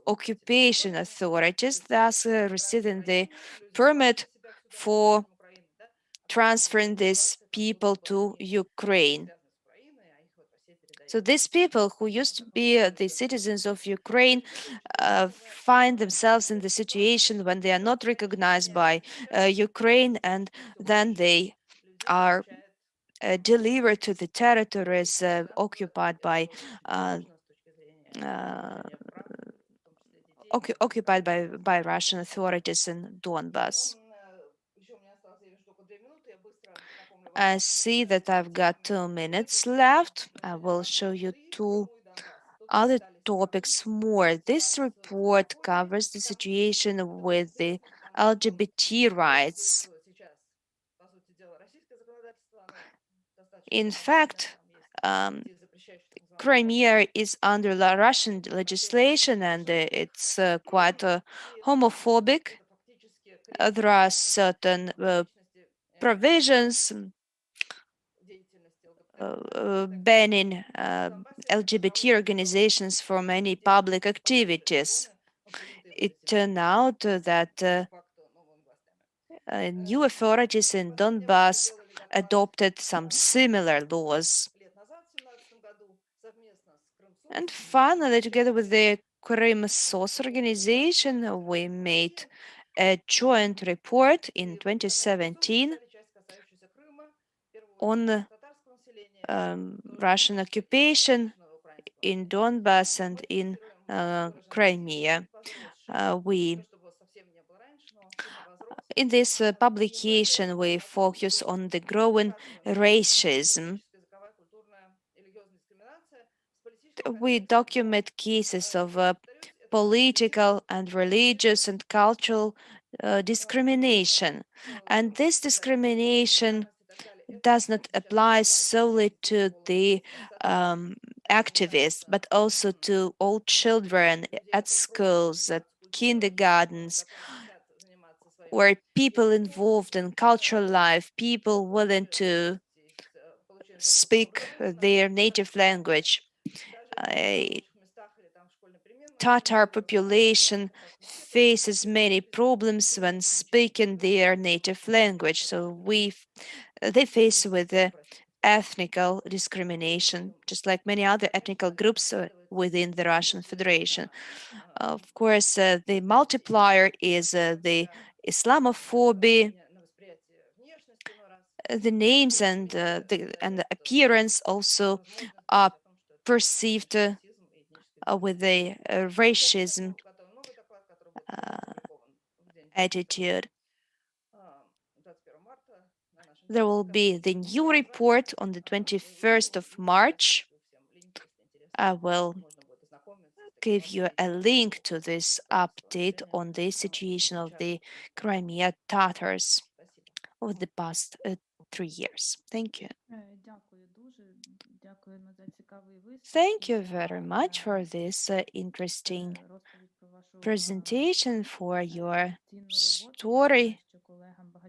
occupation authorities, thus receiving the permit for transferring these people to Ukraine. So these people who used to be the citizens of Ukraine find themselves in the situation when they are not recognized by Ukraine, and then they are delivered to the territories occupied by Russian authorities in Donbas. I see that I've got 2 minutes left. I will show you two other topics more. This report covers the situation with the LGBT rights. In fact, Crimea is under Russian legislation, and it's quite homophobic. There are certain provisions banning LGBT organizations from any public activities. It turned out that new authorities in Donbas adopted some similar laws. And finally, together with the Crimea organization, we made a joint report in 2017 on Russian occupation in Donbas and in Crimea. In this publication, we focus on the growing racism. We document cases of political and religious and cultural discrimination. And this discrimination does not apply solely to the activists, but also to all children at schools, at kindergartens. were people involved in cultural life, people willing to speak their native language. Tatar population faces many problems when speaking their native language. So they face with ethnical discrimination, just like many other ethnical groups within the Russian Federation. Of course, the multiplier is the Islamophobia. The names and the appearance also are perceived with a racism attitude. There will be the new report on the 21st of March. I will give you a link to this update on the situation of the Crimea Tatars over the past 3 years. Thank you. Thank you very much for this interesting presentation, for your story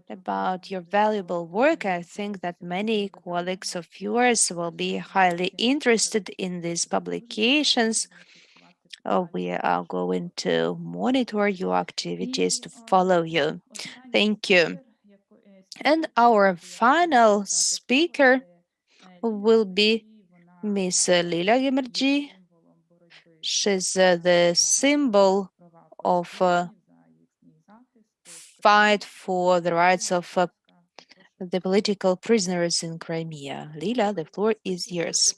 about your valuable work. I think that many colleagues of yours will be highly interested in these publications. We are going to monitor your activities to follow you. Thank you. And our final speaker will be Miss Lila Gemerji. She's the symbol of fight for the rights of the political prisoners in Crimea. Lila, the floor is yours.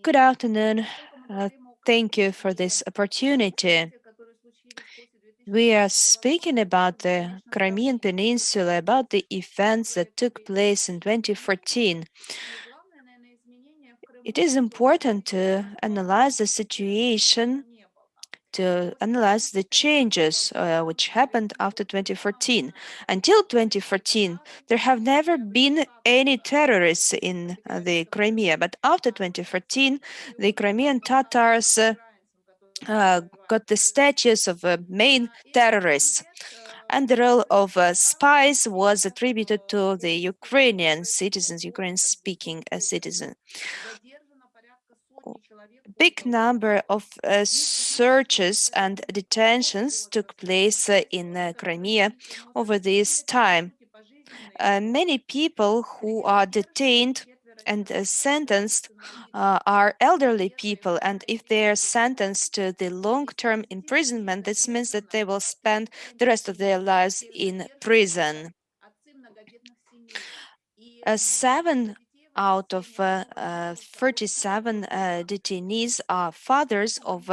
Good afternoon. Thank you for this opportunity. We are speaking about the Crimean Peninsula, about the events that took place in 2014. It is important to analyze the situation, to analyze the changes which happened after 2014. Until 2014, there have never been any terrorists in the Crimea, but after 2014, the Crimean Tatars got the status of main terrorists, and the role of spies was attributed to the Ukrainian citizens, Ukrainian-speaking citizens. A big number of searches and detentions took place in Crimea over this time. Many people who are detained and sentenced are elderly people, and if they are sentenced to the long-term imprisonment, this means that they will spend the rest of their lives in prison. 7 out of 37 detainees are fathers of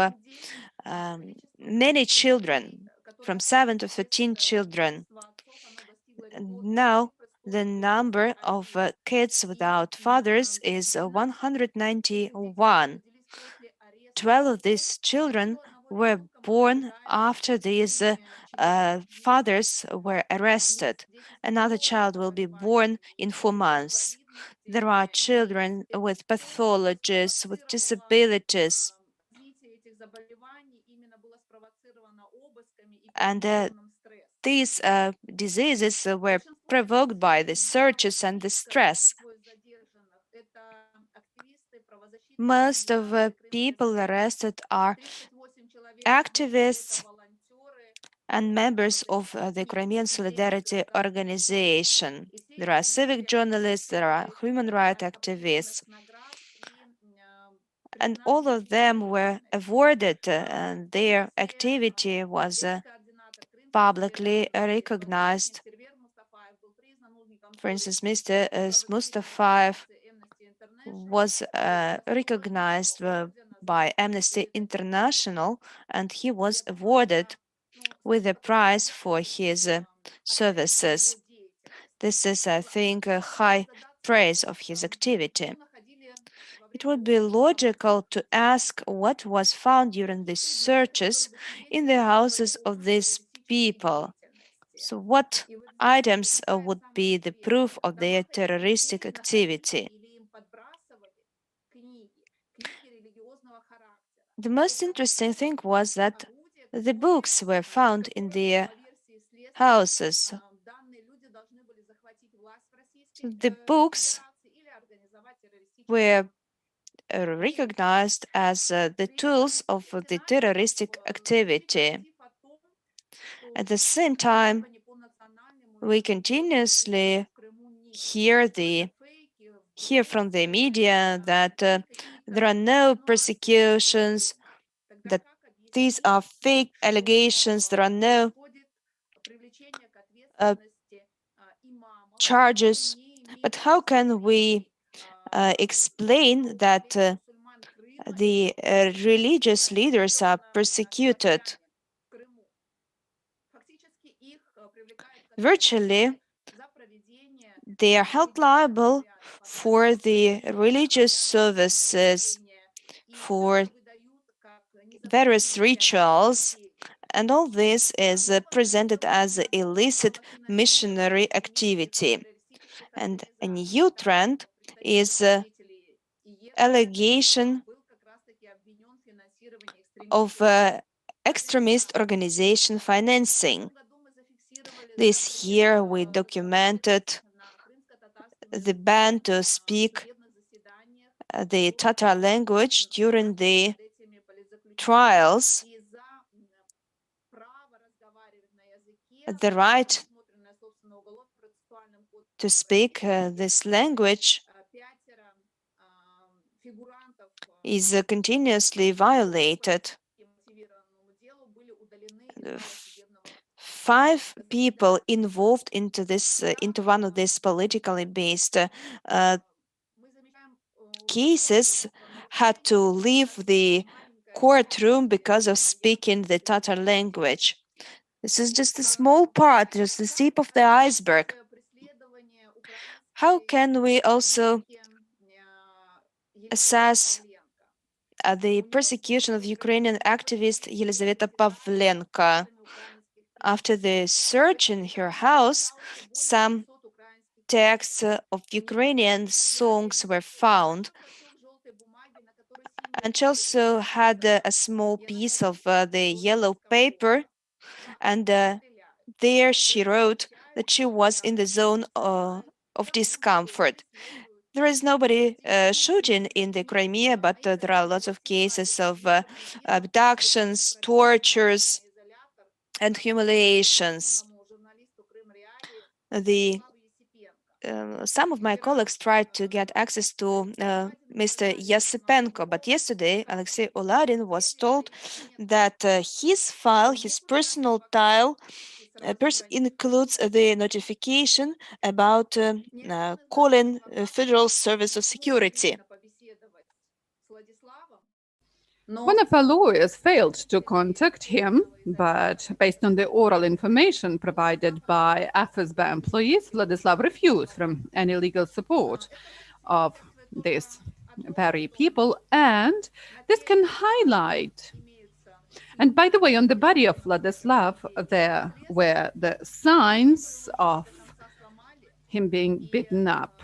many children, from 7 to 13 children. Now, the number of kids without fathers is 191. 12 of these children were born after these fathers were arrested. Another child will be born in 4 months. There are children with pathologies, with disabilities. And these diseases were provoked by the searches and the stress. Most of the people arrested are activists and members of the Crimean Solidarity Organization. There are civic journalists, there are human rights activists, and all of them were awarded, and their activity was publicly recognized. For instance, Mr. Mustafayev was recognized by Amnesty International, and he was awarded with a prize for his services. This is, I think, a high praise of his activity. It would be logical to ask what was found during these searches in the houses of these people. So what items would be the proof of their terroristic activity? The most interesting thing was that the books were found in their houses. The books were recognized as the tools of the terroristic activity. At the same time, we continuously hear from the media that there are no persecutions, that these are fake allegations, there are no charges. But how can we explain that the religious leaders are persecuted? Virtually, they are held liable for the religious services, for various rituals, and all this is presented as illicit missionary activity. And a new trend is allegation of extremist organization financing. This year we documented the ban to speak the Tatar language during the trials. The right to speak this language is continuously violated. 5 people involved into one of these politically based cases had to leave the courtroom because of speaking the Tatar language. This is just a small part, just the tip of the iceberg. How can we also assess the persecution of Ukrainian activist Yelizaveta Pavlenka? After the search in her house, some texts of Ukrainian songs were found, and she also had a small piece of the yellow paper, and there she wrote that she was in the zone of discomfort. There is nobody shooting in the Crimea, but there are lots of cases of abductions, tortures, and humiliations. Some of my colleagues tried to get access to Mr. Yasipenko, but yesterday Alexei Oladin was told that his file, his personal file, includes the notification about calling Federal Service of Security. One of our lawyers failed to contact him, but based on the oral information provided by FSB employees, Vladislav refused from any legal support of these very people, and this can highlight. And by the way, on the body of Vladislav, there were the signs of him being beaten up.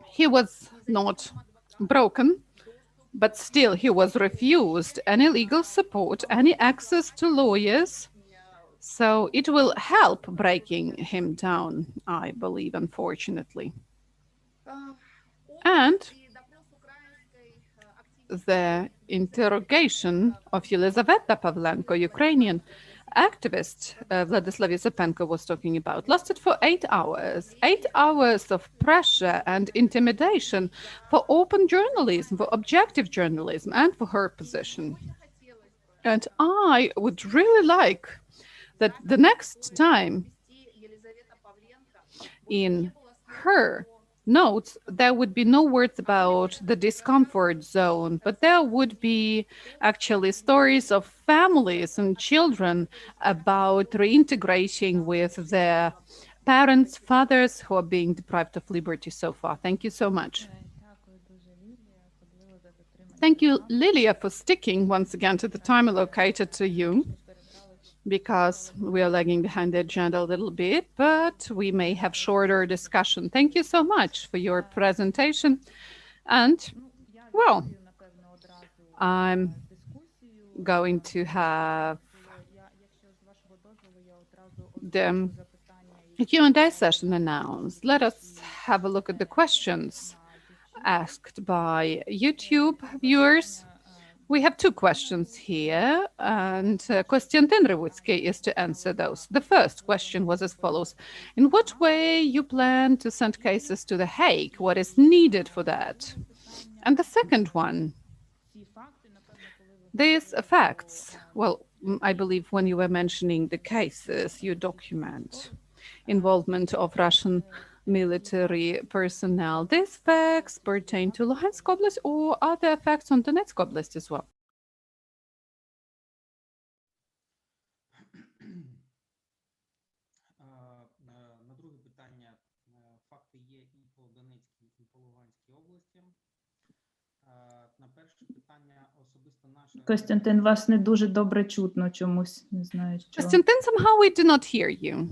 He was not broken, but still he was refused any legal support, any access to lawyers. So it will help breaking him down, I believe, unfortunately. And the interrogation of Yelizaveta Pavlenko, Ukrainian activist Vladislav Yasipenko was talking about, lasted for 8 hours. 8 hours of pressure and intimidation for open journalism, for objective journalism, and for her position. And I would really like that the next time in her notes, there would be no words about the discomfort zone, but there would be actually stories of families and children about reintegrating with their parents, fathers who are being deprived of liberty so far. Thank you so much. Thank you, Lilia, for sticking once again to the time allocated to you, because we are lagging behind the agenda a little bit, but we may have shorter discussion. Thank you so much for your presentation. And, well, I'm going to have the Q&A session announced, let us have a look at the questions asked by YouTube viewers. We have two questions here, and Konstantin Revutsky is to answer those. The first question was as follows: in what way you plan to send cases to The Hague? What is needed for that? And the second one, these facts, well, I believe when you were mentioning the cases, you document involvement of Russian military personnel. These facts pertain to Luhansk Oblast, or are there facts on Donetsk Oblast as well? На друге питання, факти є і по Донецькій, і по Луганській області. На перше питання особисто наше... Костянтин, вас не дуже добре чутно чомусь, не знаю що. Konstantin, somehow we do not hear you.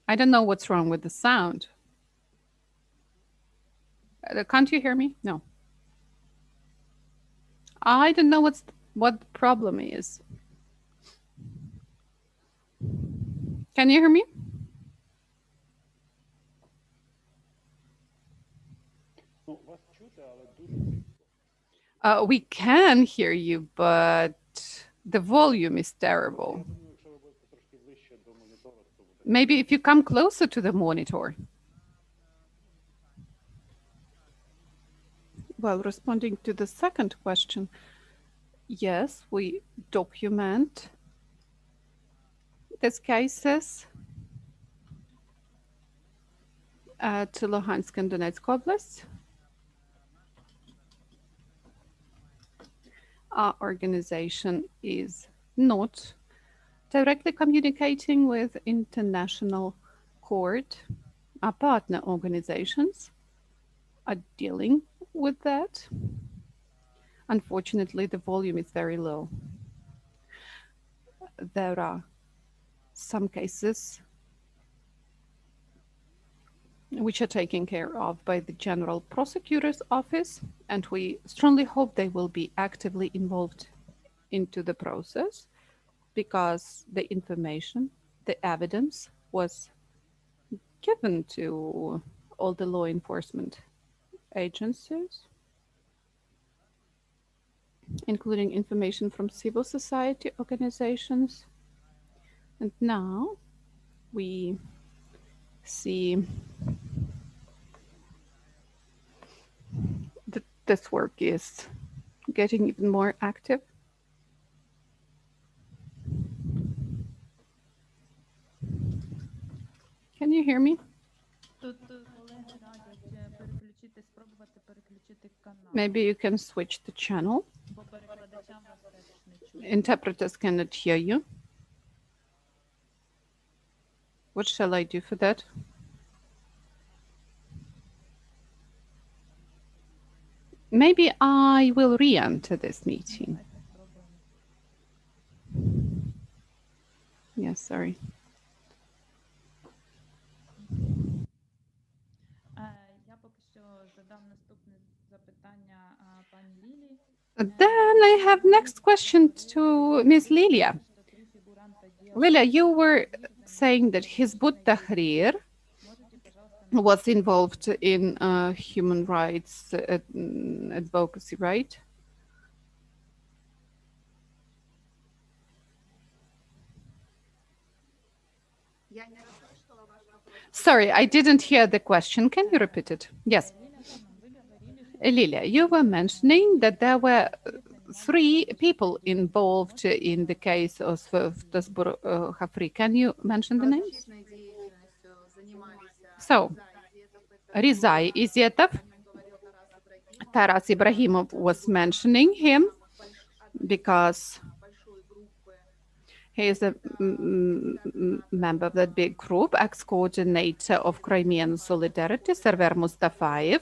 I don't know what's wrong with the sound. Can't you hear me? No. I don't know what the problem is. Can you hear me? We can hear you, but the volume is terrible. Maybe if you come closer to the monitor. Well, responding to the second question, yes, we document these cases to Luhansk and Donetsk Oblast. Our organization is not directly communicating with international court. Our partner organizations are dealing with that. Unfortunately, the volume is very low. There are some cases which are taken care of by the General Prosecutor's Office, and we strongly hope they will be actively involved into the process, because the information, the evidence was given to all the law enforcement agencies, including information from civil society organizations. And now we see that this work is getting even more active. Can you hear me? Maybe you can switch the channel. Interpreters cannot hear you. What shall I do for that? Maybe I will re-enter this meeting. Yes, sorry. Then I have next question to Ms. Lilia. Lilia, you were saying that Hizbut Tahrir was involved in human rights advocacy, right? Sorry, I didn't hear the question. Can you repeat it? Yes. Lilia, you were mentioning that there were 3 people involved in the case of Donbas Crimea. Can you mention the names? So, Rizai Izetov, Taras Ibrahimov was mentioning him because he is a member of that big group, ex-coordinator of Crimean Solidarity, Server Mustafayev.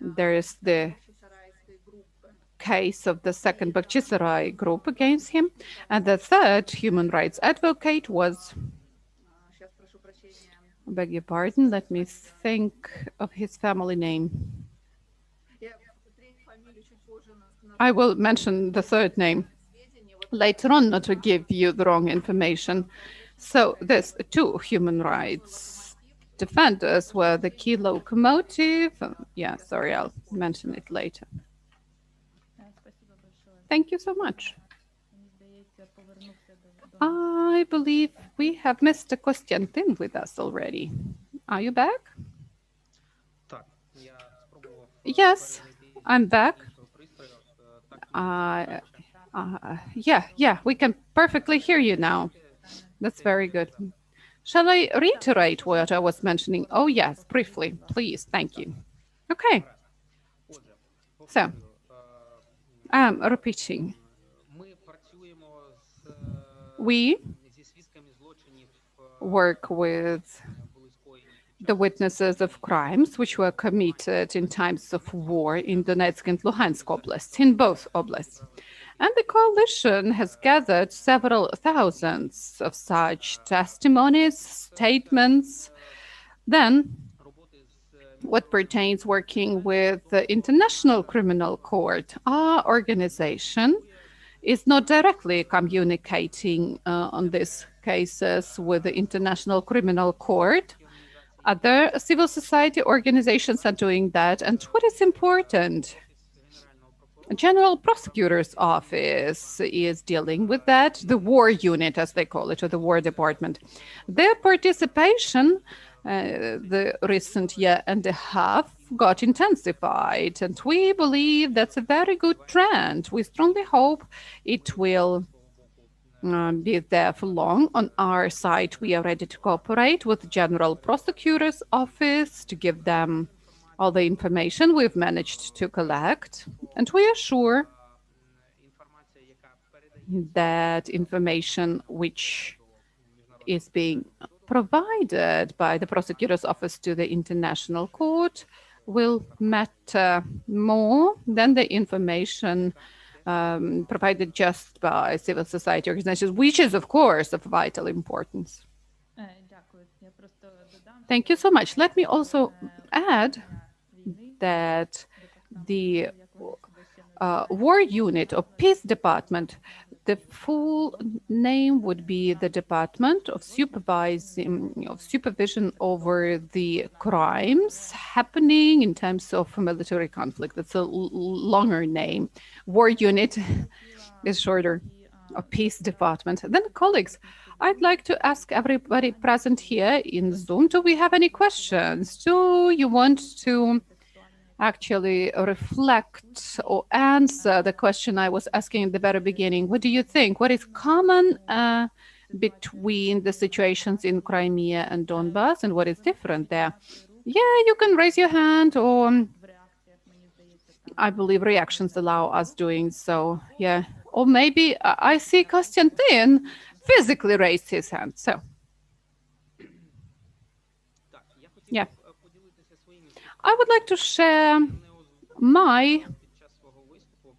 There is the case of the second Bakhchisarai group against him. And the third human rights advocate was, I beg your pardon, let me think of his family name. I will mention the third name later on, not to give you the wrong information. So these two human rights defenders were the key locomotive. Yeah, sorry, I'll mention it later. Спасибо большое. Thank you so much. Мені здається, повернувся до I believe we have Mr. Kostyantin with us already. Are you back? Так, я спробував Yes, перенайти I'm back. іншого пристрою. Так, Yeah, we can perfectly hear you now. That's very good. Shall I reiterate what I was mentioning? Oh, yes, briefly, please. Thank you. Okay, Отже, so повторюю, I'm repeating. ми працюємо We зі свідками злочинів work with були скоєні the witnesses of crimes which were committed in times of war in Donetsk and Luhansk oblasts, in both oblasts. And the coalition has gathered several thousands of such testimonies, statements. Then, роботи з what pertains working with the International Criminal Court, our organization is not directly communicating on these cases with the International Criminal Court. Other civil society organizations are doing that. And what is important, General Prosecutor's Office is dealing with that, the war unit, as they call it, or the War Department. Their participation the recent year and a half got intensified, and we believe that's a very good trend. We strongly hope it will be there for long. On our side, we are ready to cooperate with the General Prosecutor's Office to give them all the information we've managed to collect. And we are sure інформація, яка передається that information which is being provided by the prosecutor's office to the international court will matter more than the information provided just by civil society organizations, which is, of course, of vital importance. Дякую. Я просто додам. Thank you so much. Let me also add that the war unit or peace department, the full name would be the Department of Supervision over the crimes happening in terms of military conflict. That's a longer name. War unit is shorter. A peace department. Then, colleagues, I'd like to ask everybody present here in Zoom, do we have any questions? Do you want to actually reflect or answer the question I was asking at the very beginning? What do you think? What is common between the situations in Crimea and Donbas, and what is different there? Yeah, you can raise your hand, or I believe reactions allow us doing so. Yeah. Or maybe I see Kostyantin physically raised his hand. So, Так, я хотів Yeah. поділитися своїми I would like to share my під час свого виступу.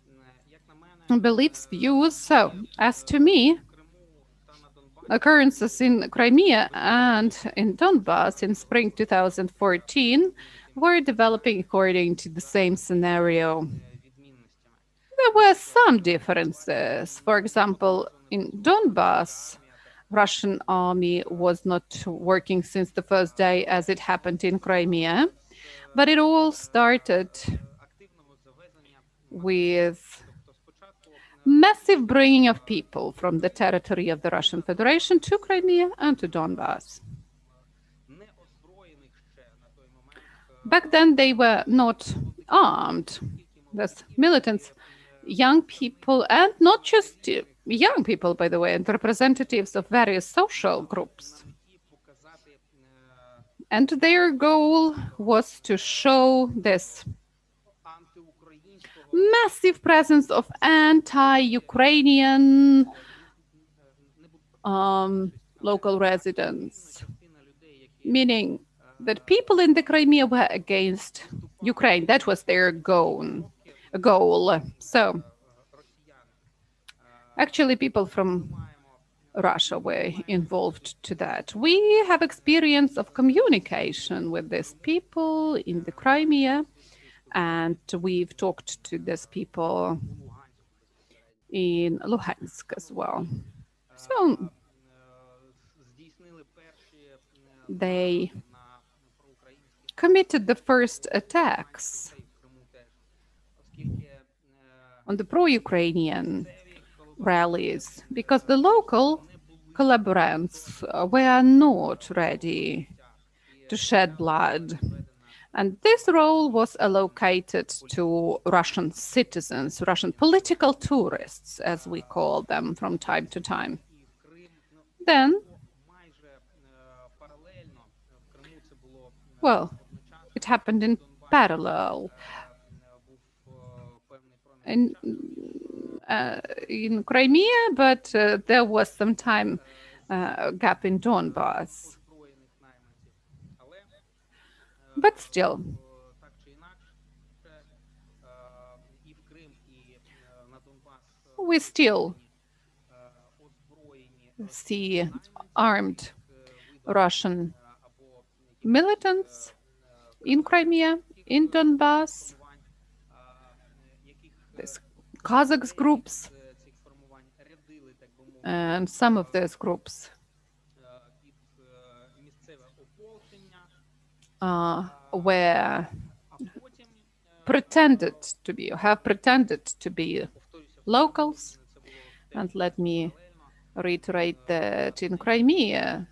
Як на мене, beliefs, views. So, as to me, в Криму та на Донбасі occurrences in Crimea and in Donbas in spring 2014 were developing according to the same scenario. відмінностями. There were some differences. For example, in Donbas, Russian army was not working since the first day as it happened in Crimea, but it all started Активного завезення, with тобто спочатку massive bringing of people from the territory of the Russian Federation to Crimea and to Donbas. не озброєних ще на той момент Back then, they were not armed. There's militants, young people, and not just young people, by the way, and representatives of various social groups. і показати And their goal was to show this антиукраїнського massive presence of anti-Ukrainian local residents, частина людей, які meaning that people in the Crimea were against Ukraine. That was their goal. So, actually, people from Russia were involved to that. We have experience of communication with these people in the Crimea, and we've talked to these people in Luhansk as well. So, they committed the first attacks on the pro-Ukrainian rallies because the local collaborants were not ready to shed blood. And this role was allocated to Russian citizens, Russian political tourists, as we call them from time to time. Then, well, it happened in parallel. In Crimea, but there was some time gap in Donbas. But still, we still see armed Russian militants in Crimea, in Donbas, these Kazakhs groups, and some of those groups were have pretended to be locals. And let me reiterate that in Crimea,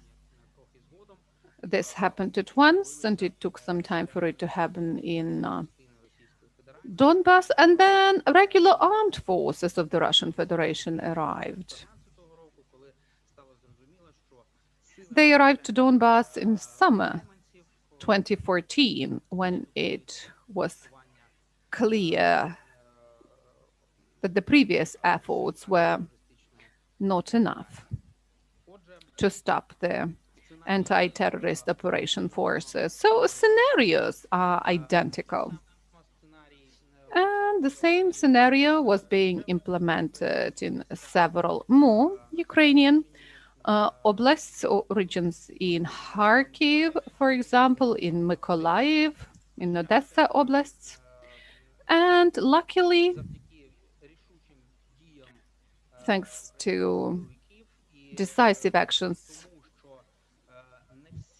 this happened at once, and it took some time for it to happen in Donbas, and then regular armed forces of the Russian Federation arrived. They arrived to Donbas in summer 2014, when it was clear that the previous efforts were not enough to stop the anti-terrorist operation forces. So scenarios are identical. And the same scenario was being implemented in several more Ukrainian oblasts or regions, in Kharkiv, for example, in Mykolaiv, in Odessa oblasts. And luckily, thanks to decisive actions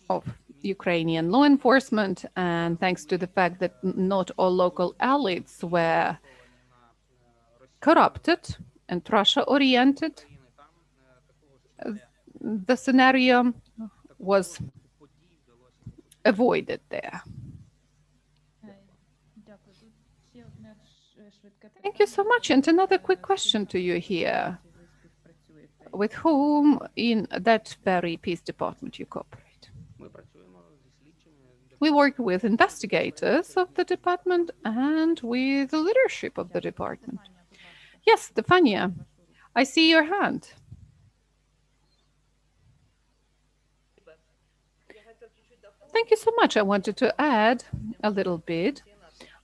of Ukrainian law enforcement, and thanks to the fact that not all local elites were corrupted and Russia-oriented, the scenario was avoided there. Thank you so much. And another quick question to you here. With whom in that very peace department you cooperate? We work with investigators of the department and with the leadership of the department. Yes, Stefania, I see your hand. Thank you so much. I wanted to add a little bit.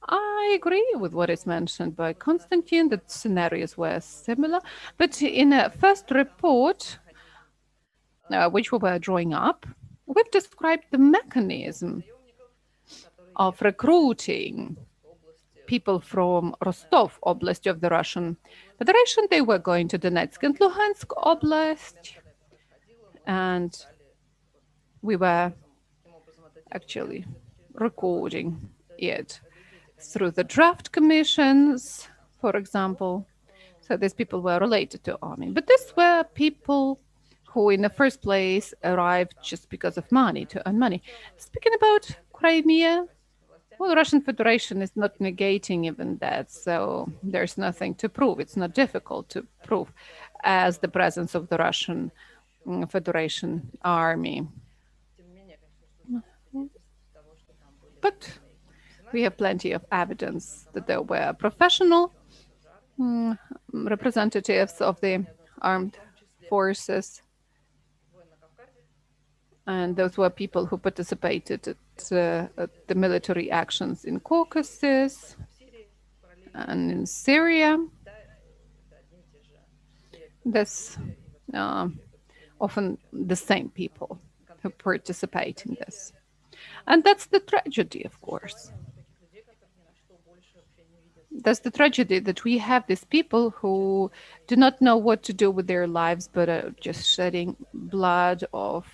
I agree with what is mentioned by Konstantin, that scenarios were similar. But in a first report, which we were drawing up, we've described the mechanism of recruiting people from Rostov Oblast of the Russian Federation. They were going to Donetsk and Luhansk Oblast. And we were actually recording it through the draft commissions, for example. So these people were related to army. But these were people who in the first place arrived just because of money, to earn money. Speaking about Crimea, well, the Russian Federation is not negating even that, so there's nothing to prove. It's not difficult to prove as the presence of the Russian Federation army. But we have plenty of evidence that there were professional representatives of the armed forces. And those were people who participated at the military actions in Caucasus and in Syria. That's often the same people who participate in this. And that's the tragedy, of course. That's the tragedy, that we have these people who do not know what to do with their lives, but are just shedding blood of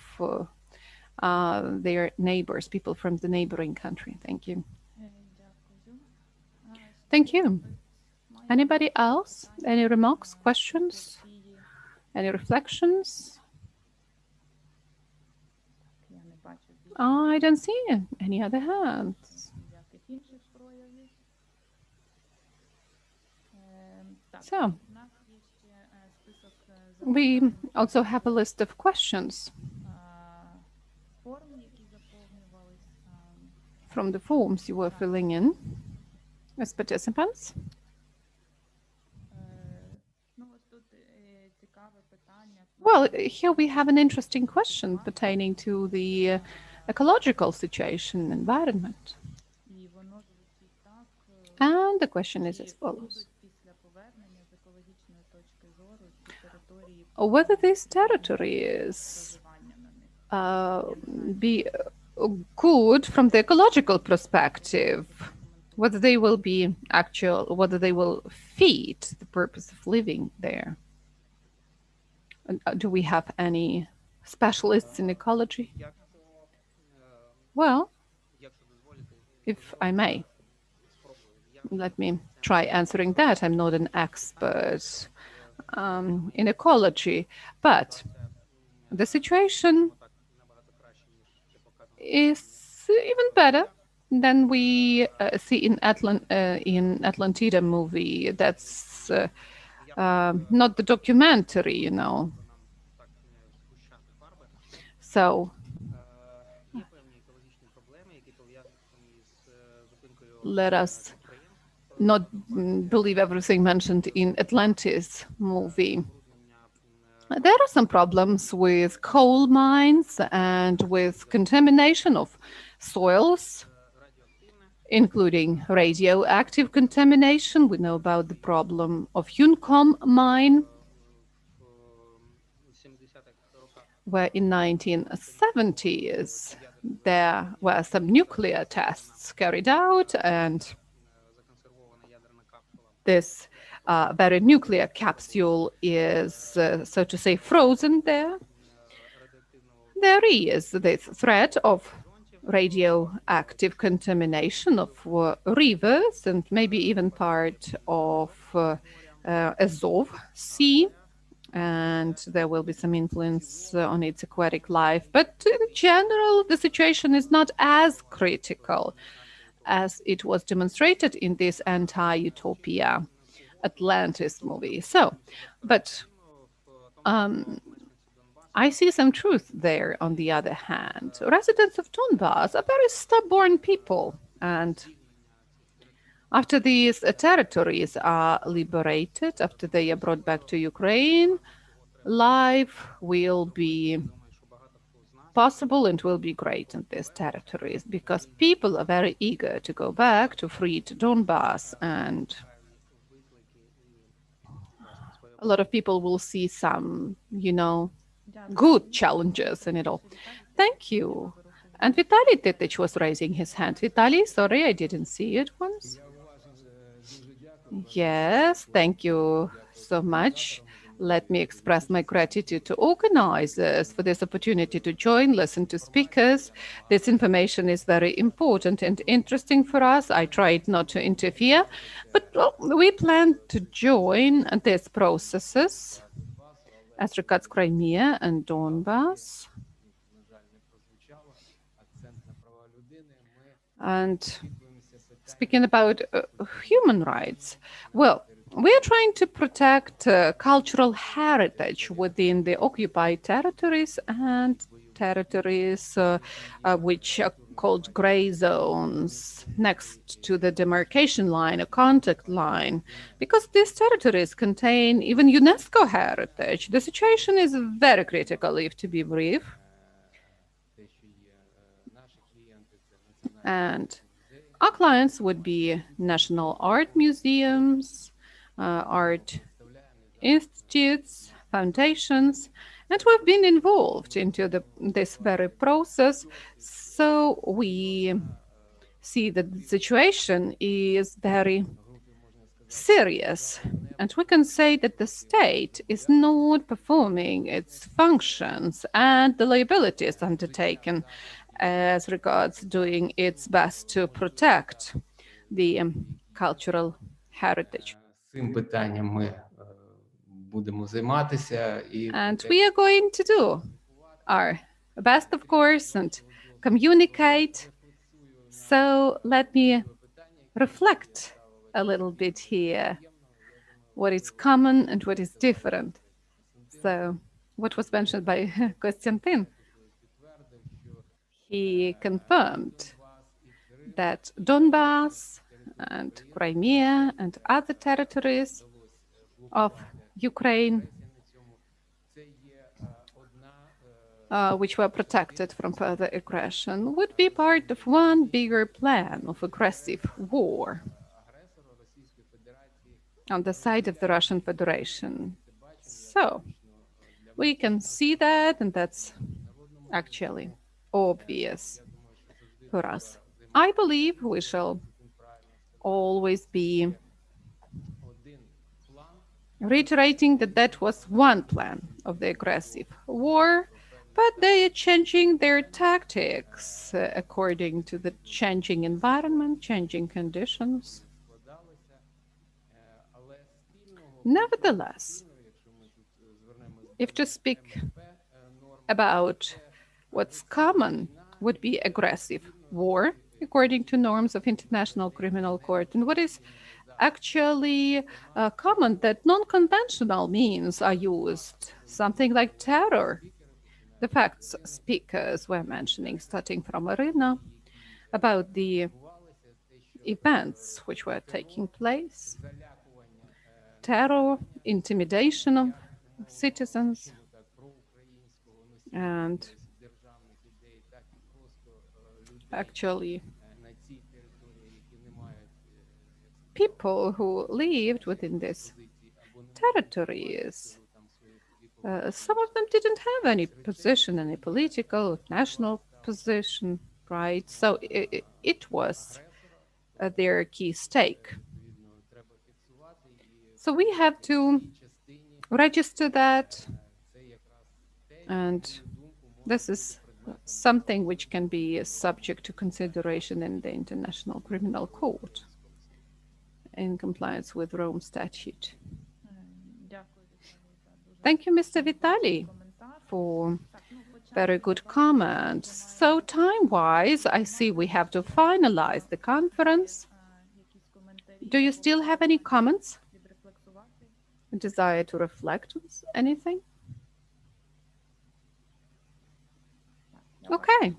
their neighbors, people from the neighboring country. Thank you. Дякую. Thank you. Anybody else? Any remarks, questions, any reflections? Я не бачу більше I don't see any other hands. ніяких інших проявів. Так, So, у нас є ще список we also have a list of questions форм, які заповнювались. from the forms you were filling in as participants. Ну, ось тут цікаве питання. Well, here we have an interesting question pertaining to the ecological situation, environment. І воно звучить так. And the question is Чи as follows. будуть після повернення з екологічної точки зору ці території Whether these territories проживання на них? be good from the ecological perspective, whether they will be actual, whether they will feed the purpose of living there. Do we have any specialists in ecology? Well, if I may, let me try answering that. I'm not an expert in ecology, but the situation is even better than we see in Atlantida movie. That's not the documentary, you know. So let us not believe everything mentioned in Atlantis movie. There are some problems with coal mines and with contamination of soils, including radioactive contamination. We know about the problem of Uncom mine, where in 1970s there were some nuclear tests carried out, and this very nuclear capsule is, so to say, frozen there. There is this threat of radioactive contamination of rivers and maybe even part of Azov Sea, and there will be some influence on its aquatic life. But in general, the situation is not as critical as it was demonstrated in this anti-utopia Atlantis movie. So, but I see some truth there on the other hand. Residents of Donbas are very stubborn people, and after these territories are liberated, after they are brought back to Ukraine, life will be possible and will be great in these territories because people are very eager to go back to freed Donbas, and a lot of people will see some, you know, good challenges in it all. Thank you. And Vitaly Titich was raising his hand. Vitaly, sorry, I didn't see it once. Yes, thank you so much. Let me express my gratitude to organizers for this opportunity to join, listen to speakers. This information is very important and interesting for us. I tried not to interfere, but we plan to join these processes as regards Crimea and Donbas. And speaking about human rights, well, we are trying to protect cultural heritage within the occupied territories and territories which are called gray zones next to the demarcation line, a contact line, because these territories contain even UNESCO heritage. The situation is very critical, if to be brief. And our clients would be national art museums, art institutes, foundations, and we've been involved into this very process. So we see that the situation is very serious. And we can say that the state is not performing its functions and the liability is undertaken as regards doing its best to protect the cultural heritage. Цим питанням ми будемо займатися і And we are going to do our best, of course, and communicate. So let me reflect a little bit here, what is common and what is different. So what was mentioned by Konstantin, he confirmed that Donbas and Crimea and other territories of Ukraine, which were protected from further aggression, would be part of one bigger plan of aggressive war on the side of the Russian Federation. So we can see that, and that's actually obvious for us. I believe we shall always be reiterating that that was one plan of the aggressive war, but they are changing their tactics according to the changing environment, changing conditions. Nevertheless, if to speak about what's common would be aggressive war, according to norms of International Criminal Court, and what is actually common, that non-conventional means are used, something like terror. The facts speakers were mentioning, starting from Irina, about the events which were taking place, terror, intimidation of citizens, and actually people who lived within these territories. Some of them didn't have any position, any political, national position, right? So it was their key stake. So we have to register that, and this is something which can be subject to consideration in the International Criminal Court in compliance with Rome Statute. Thank you, Mr. Vitali, for very good comment. So time-wise, I see we have to finalize the conference. Do you still have any comments? A desire to reflect on anything? Okay.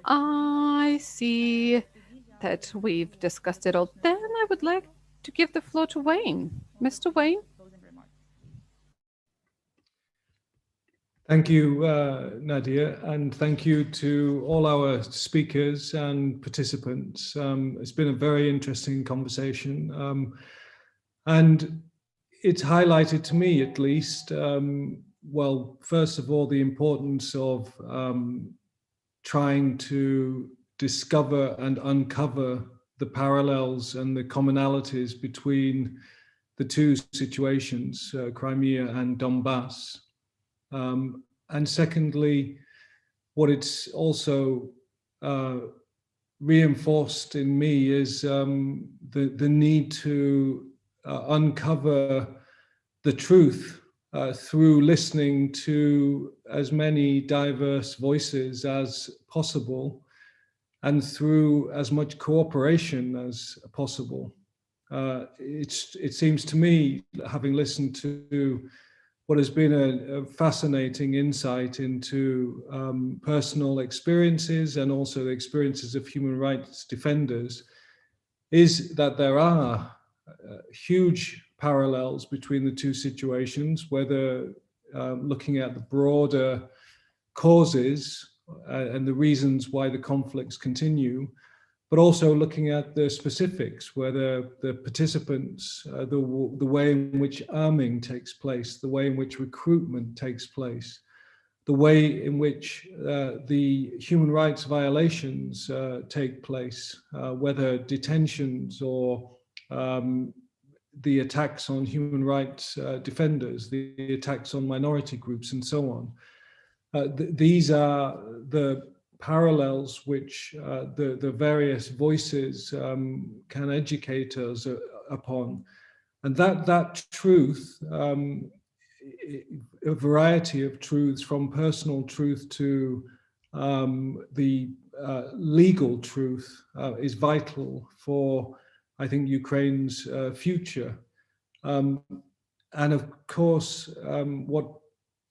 I see that we've discussed it all. Then I would like to give the floor to Wayne. Mr. Wayne? Thank you, Nadia, and thank you to all our speakers and participants. It's been a very interesting conversation, and it's highlighted to me, at least, well, first of all, the importance of trying to discover and uncover the parallels and the commonalities between the two situations, Crimea and Donbas. And secondly, what it's also reinforced in me is the need to uncover the truth through listening to as many diverse voices as possible and through as much cooperation as possible. It seems to me, having listened to what has been a fascinating insight into personal experiences and also the experiences of human rights defenders, is that there are huge parallels between the two situations, whether looking at the broader causes and the reasons why the conflicts continue, but also looking at the specifics, whether the participants, the way in which arming takes place, the way in which recruitment takes place, the way in which the human rights violations take place, whether detentions or the attacks on human rights defenders, the attacks on minority groups, and so on. These are the parallels which the various voices can educate us upon. And that truth, a variety of truths, from personal truth to the legal truth, is vital for, I think, Ukraine's future. And of course, what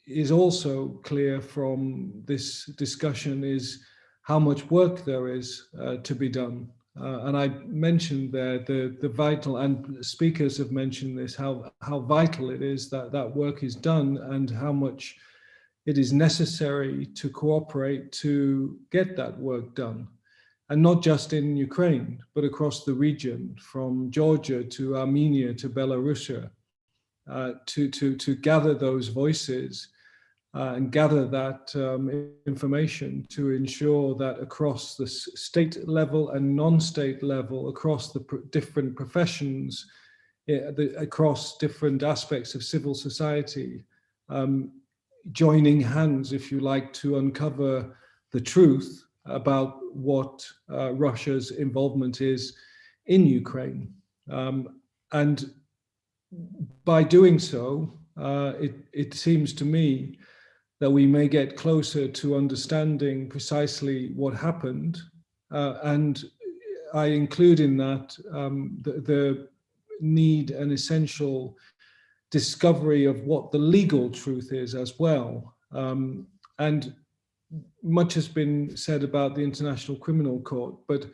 is also clear from this discussion is how much work there is to be done. And I mentioned there the vital, and speakers have mentioned this, how vital it is that that work is done and how much it is necessary to cooperate to get that work done. And not just in Ukraine, but across the region, from Georgia to Armenia to Belarus, to gather those voices and gather that information to ensure that across the state level and non-state level, across the different professions, across different aspects of civil society, joining hands, if you like, to uncover the truth about what Russia's involvement is in Ukraine. And by doing so, it seems to me that we may get closer to understanding precisely what happened. And I include in that the need and essential discovery of what the legal truth is as well. And much has been said about the International Criminal Court, but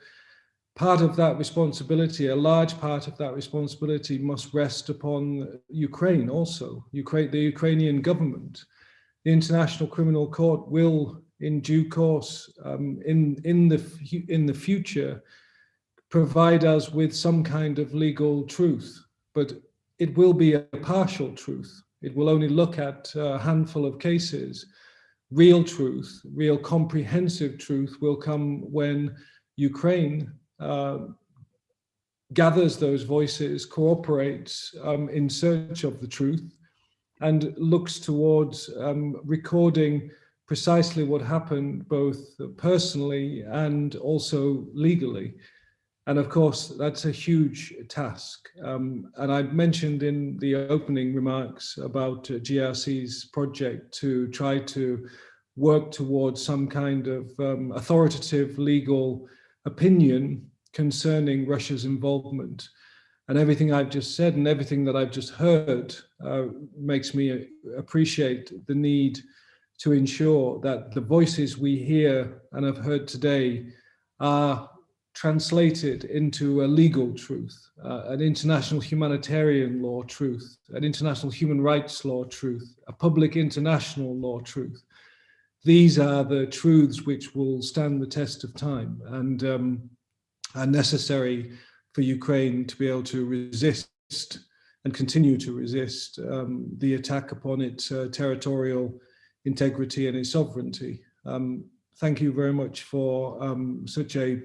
part of that responsibility, a large part of that responsibility, must rest upon Ukraine also, the Ukrainian government. The International Criminal Court will, in due course, in the future, provide us with some kind of legal truth, but it will be a partial truth. It will only look at a handful of cases. Real truth, real comprehensive truth will come when Ukraine gathers those voices, cooperates in search of the truth, and looks towards recording precisely what happened, both personally and also legally. And of course, that's a huge task. And I mentioned in the opening remarks about GRC's project to try to work towards some kind of authoritative legal opinion concerning Russia's involvement. And everything I've just said and everything that I've just heard makes me appreciate the need to ensure that the voices we hear and have heard today are translated into a legal truth, an international humanitarian law truth, an international human rights law truth, a public international law truth. These are the truths which will stand the test of time and are necessary for Ukraine to be able to resist and continue to resist the attack upon its territorial integrity and its sovereignty. Thank you very much for such a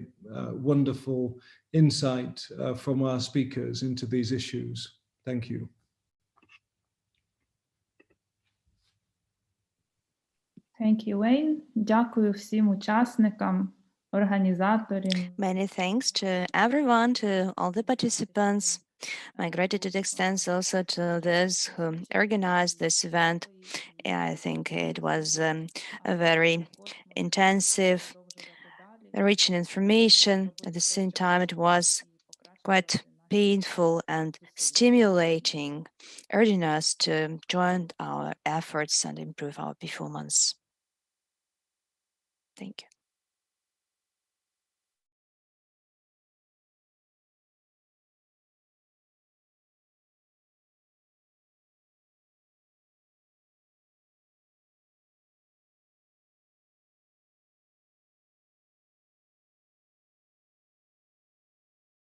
wonderful insight from our speakers into these issues. Thank you. Thank you, Wayne. Дякую всім учасникам, організаторам. Many thanks to everyone, to all the participants. My gratitude extends also to those who organized this event. I think it was a very intensive, rich in information. At the same time, it was quite painful and stimulating, urging us to join our efforts and improve our performance. Thank you.